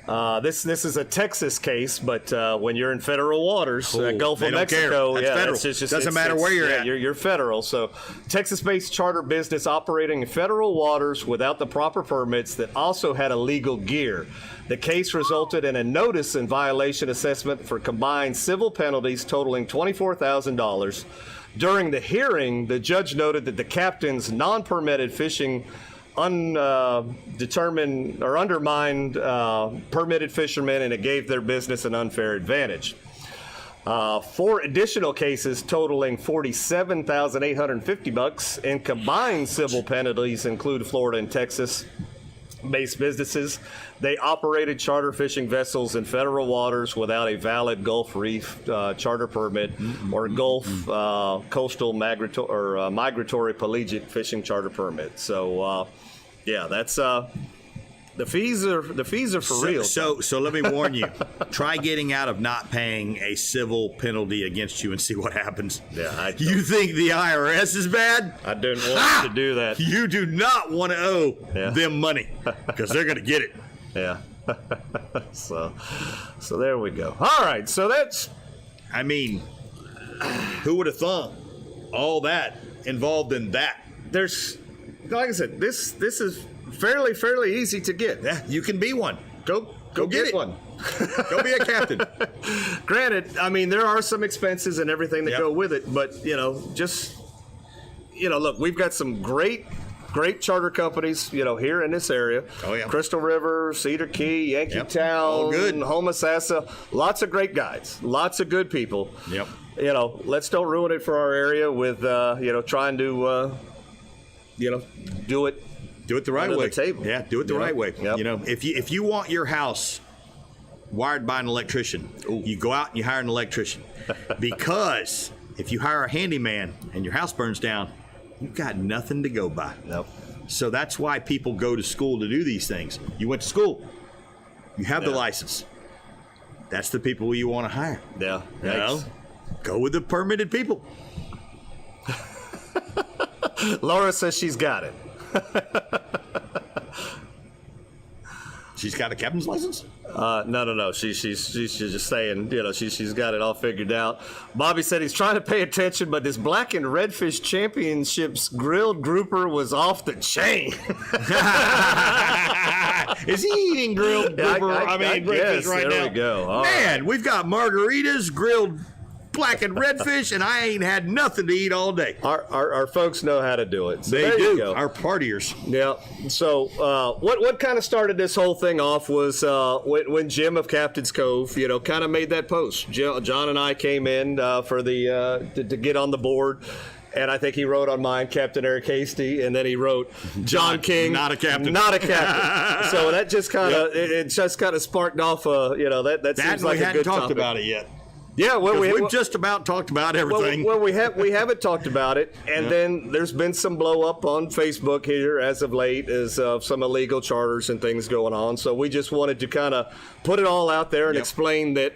This is a Texas case, but when you're in federal waters, Gulf of Mexico, that's federal. Doesn't matter where you're at. You're federal. So Texas-based charter business operating in federal waters without the proper permits that also had illegal gear. The case resulted in a notice and violation assessment for combined civil penalties totaling $24,000. During the hearing, the judge noted that the captain's non-permitted fishing undetermined or undermined permitted fishermen, and it gave their business an unfair advantage. 4 additional cases totaling $47,850 in combined civil penalties include Florida and Texas-based businesses. They operated charter fishing vessels in federal waters without a valid Gulf Reef charter permit or Gulf coastal migratory pelagic fishing charter permit. So, that's the fees are for real. So let me warn you: try getting out of not paying a civil penalty against you and see what happens. Yeah, you think the IRS is bad? I don't want to do that. You do not want to owe them money because they're going to get it. Yeah. So there we go. All right. So that's. I mean, who would have thought all that involved in that? There's, like I said, this is fairly easy to get. Yeah, you can be one. Go get it. One. Go be a captain. Granted, I mean there are some expenses and everything that go with it, but look, we've got some great charter companies, here in this area. Oh, yeah. Crystal River, Cedar Key, Yankee Town, all good. Homosassa. Lots of great guides. Lots of good people. Yep. Let's don't ruin it for our area with, trying to, do it the right way. The table. Yeah, do it the right way. Yep. If you want your house wired by an electrician, you go out and you hire an electrician. Because if you hire a handyman and your house burns down, you've got nothing to go by. Nope. So that's why people go to school to do these things. You went to school. You have the license. That's the people you want to hire. Yeah. You know? Go with the permitted people. Laura says she's got it. She's got a captain's license? No. She's just saying, she's got it all figured out. Bobby said he's trying to pay attention, but this Black and Redfish Championships grilled grouper was off the chain. Is he eating grilled grouper? I mean, redfish right now. There we go. Man, we've got margaritas, grilled black and redfish, and I ain't had nothing to eat all day. Our folks know how to do it. So they do. Our partiers. Yeah. So what kind of started this whole thing off was when Jim of Captain's Cove, kind of made that post. John and I came in for the to get on the board. And I think he wrote on mine, Captain Eric Hasty, and then he wrote John King, not a captain. So that just kind of it just kind of sparked off. That seems like a good topic. We hadn't talked about it yet. Yeah, well, we've just about talked about everything. Well, we haven't talked about it, and then there's been some blow up on Facebook here as of late, as some illegal charters and things going on. So we just wanted to kind of put it all out there and explain that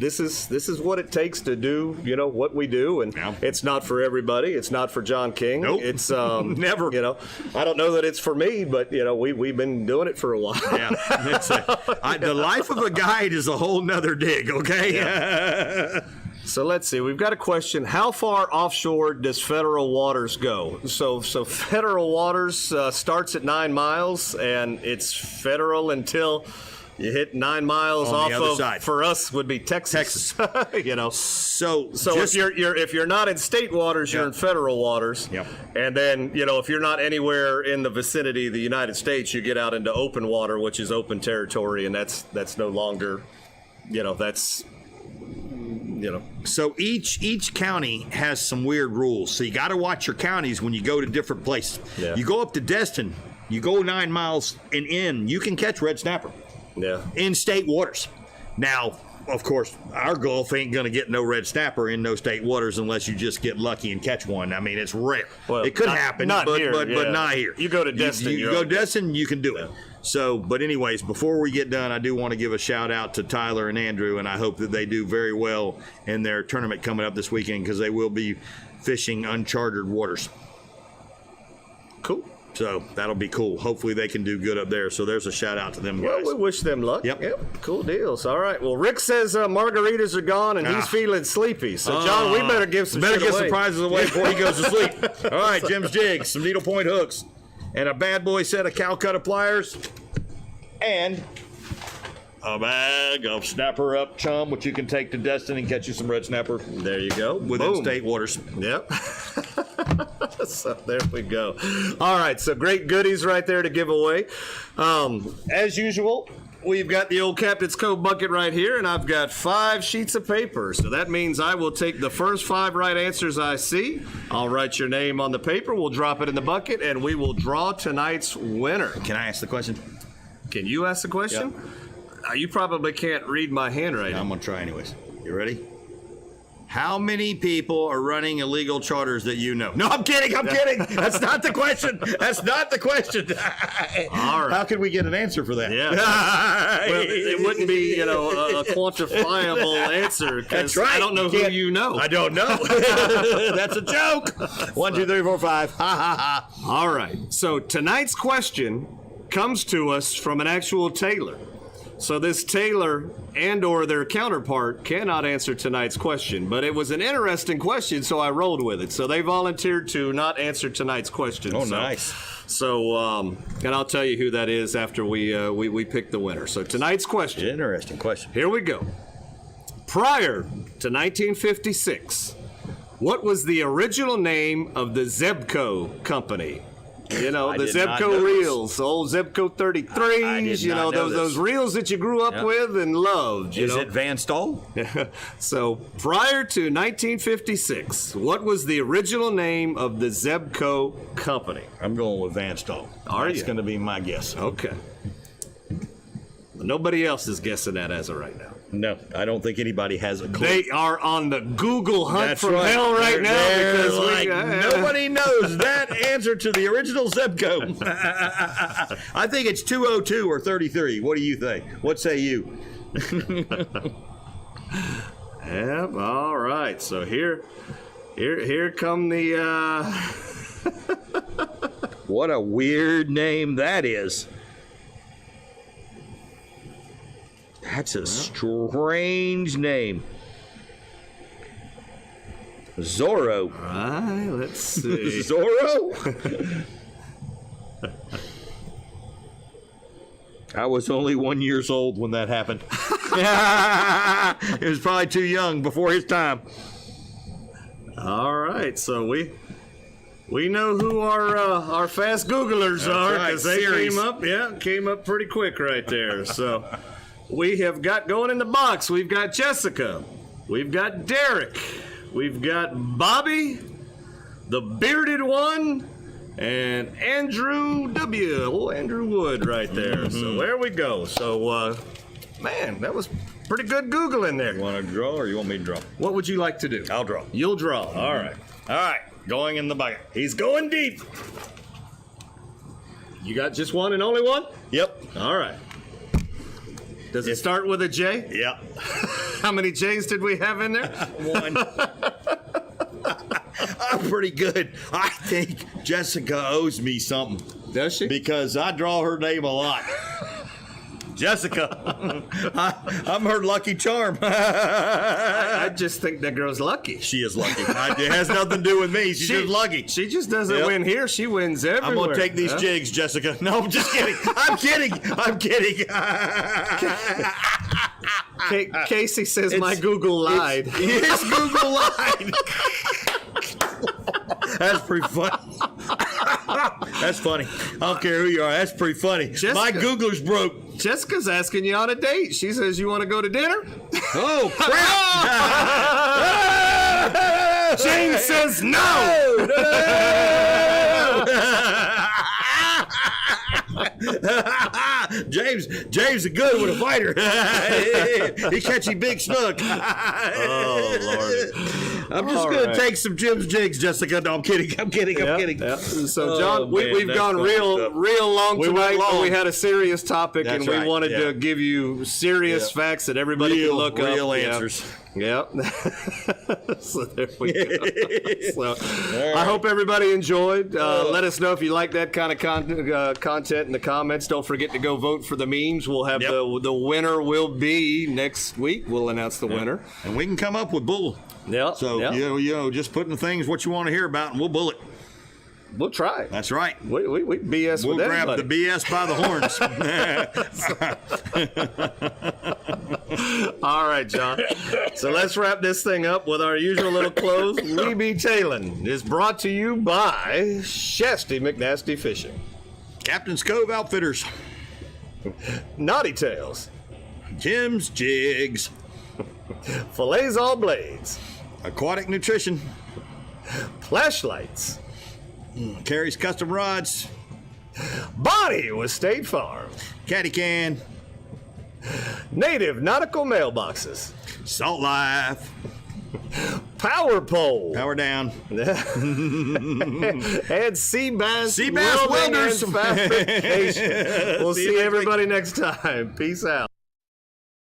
this is what it takes to do what we do, and it's not for everybody. It's not for John King. Nope. It's never. I don't know that it's for me, but we've been doing it for a while. Yeah, the life of a guide is a whole nother dig. Okay. Yeah. So let's see. We've got a question. How far offshore does federal waters go? So federal waters starts at 9 miles, and it's federal until you hit 9 miles on off the other of. Side. For us, would be Texas. So if you're not in state waters, you're in federal waters. Yep. And then if you're not anywhere in the vicinity of the United States, you get out into open water, which is open territory, and that's no longer. That's. So each county has some weird rules. So you got to watch your counties when you go to different places. Yeah. You go up to Destin, you go 9 miles and in, you can catch red snapper. Yeah. In state waters. Now, of course, our Gulf ain't going to get no red snapper in no state waters unless you just get lucky and catch one. I mean, it's rare. Well, it could happen, but not here. You go to Destin. You go to Destin, you can do it. So, but anyways, before we get done, I do want to give a shout out to Tyler and Andrew, and I hope that they do very well in their tournament coming up this weekend because they will be fishing uncharted waters. Cool. So that'll be cool. Hopefully they can do good up there. So there's a shout out to them guys. Well, we wish them luck. Yep. Cool deals. All right. Well, Rick says margaritas are gone and he's feeling sleepy. So John, we better give some prizes away before he goes to sleep. All right, Jim's Jigs, some needlepoint hooks, and a bad boy set of Calcutta pliers, and a bag of snapper up chum, which you can take to Destin and catch you some red snapper. There you go. Within state waters. Yep. So there we go. All right, so great goodies right there to give away. As usual, we've got the old Captain's Cove bucket right here, and I've got 5 sheets of paper. So that means I will take the first 5 right answers I see. I'll write your name on the paper. We'll drop it in the bucket, and we will draw tonight's winner. Can I ask the question? Can you ask the question? Yep. You probably can't read my handwriting. I'm going to try anyways. You ready? How many people are running illegal charters that you know? No, I'm kidding. That's not the question. All right. How can we get an answer for that? Yeah. Well, it wouldn't be, a quantifiable answer. That's right. I don't know who you know. I don't know. That's a joke. 1, 2, 3, 4, 5. Ha, ha, ha. All right. So tonight's question comes to us from an actual tailor. So this tailor and or their counterpart cannot answer tonight's question, but it was an interesting question, so I rolled with it. So they volunteered to not answer tonight's question. Oh, nice. So, and I'll tell you who that is after we pick the winner. So tonight's question. Interesting question. Here we go. Prior to 1956, what was the original name of the Zebco company? The Zebco reels, old Zebco 33s, those reels that you grew up with and loved. Is it Van Stoll? So prior to 1956, what was the original name of the Zebco company? I'm going with Van Stoll. That's going to be my guess. Okay. Nobody else is guessing that as of right now. No, I don't think anybody has a clue. They are on the Google hunt That's from right. hell right now They're because like, nobody knows that answer to the original zip code. I think it's 202 or 33. What do you think? What say you? Yep. All right. So here come the. What a weird name that is. That's a strange name. Zorro. All right, let's see. Zorro? I was only 1 year old when that happened. It was probably too young before his time. All right, so we know who our fast Googlers That's are right, because they series. came up pretty quick right there. So we have got going in the box. We've got Jessica, we've got Derek, we've got Bobby, the bearded one, and Andrew W. Oh, Andrew Wood right there. So there we go. So man, that was pretty good Googling there. You want to draw or you want me to draw? What would you like to do? I'll draw. You'll draw. All right. All right. Going in the bucket. He's going deep. You got just one and only one? Yep. All right. Does it start with a J? Yep. How many J's did we have in there? One. I'm pretty good. I think Jessica owes me something. Does she? Because I draw her name a lot. Jessica. I'm her lucky charm. I just think that girl's lucky. She is lucky. It has nothing to do with me. She's just lucky. She just doesn't win here. She wins everywhere. I'm going to take these jigs, Jessica. No, I'm just kidding. I'm kidding. I'm kidding. Casey says my Google lied. Yes, Google lied. That's pretty funny. That's funny. I don't care who you are. That's pretty funny. Jessica. My Googler's broke. Jessica's asking you on a date. She says, you want to go to dinner? Oh, crap. James says no. James is good with a fighter. He catchy big snook. Oh, Lord. I'm just going to take some Jim's jigs, Jessica. No, I'm kidding. I'm kidding. Yep. So, John, we've that's gone funny real stuff. long We tonight. went long. But we had a serious topic, That's and we right, wanted yeah. to give you serious facts that everybody can look up. Real answers. Yep. So there we go. So, I hope everybody enjoyed. Let us know if you like that kind of content in the comments. Don't forget to go vote for the memes. We'll have the winner will be next week. We'll announce the winner. And we can come up with bull. Yeah. So, you know, just putting the things what you want to hear about, and we'll bull it. We'll try it. That's right. We BS We'll with grab everybody. the BS by the horns. All right, John. So let's wrap this thing up with our usual little close. We Be Tailin' is brought to you by Shasty McNasty Fishing, Captain's Cove Outfitters, Knotty Tails, Jim's Jigs, Filletzall Blades, Aquatic Nutrition, Plash Lights, Karrie's Custom Rods, Bonnie with State Farm, Caddycan, Native Nautical Mailboxes, Salt Life, Power Pole, Power Down, and Sea Bass Welders. Fabrication. We'll see everybody next time. Peace out.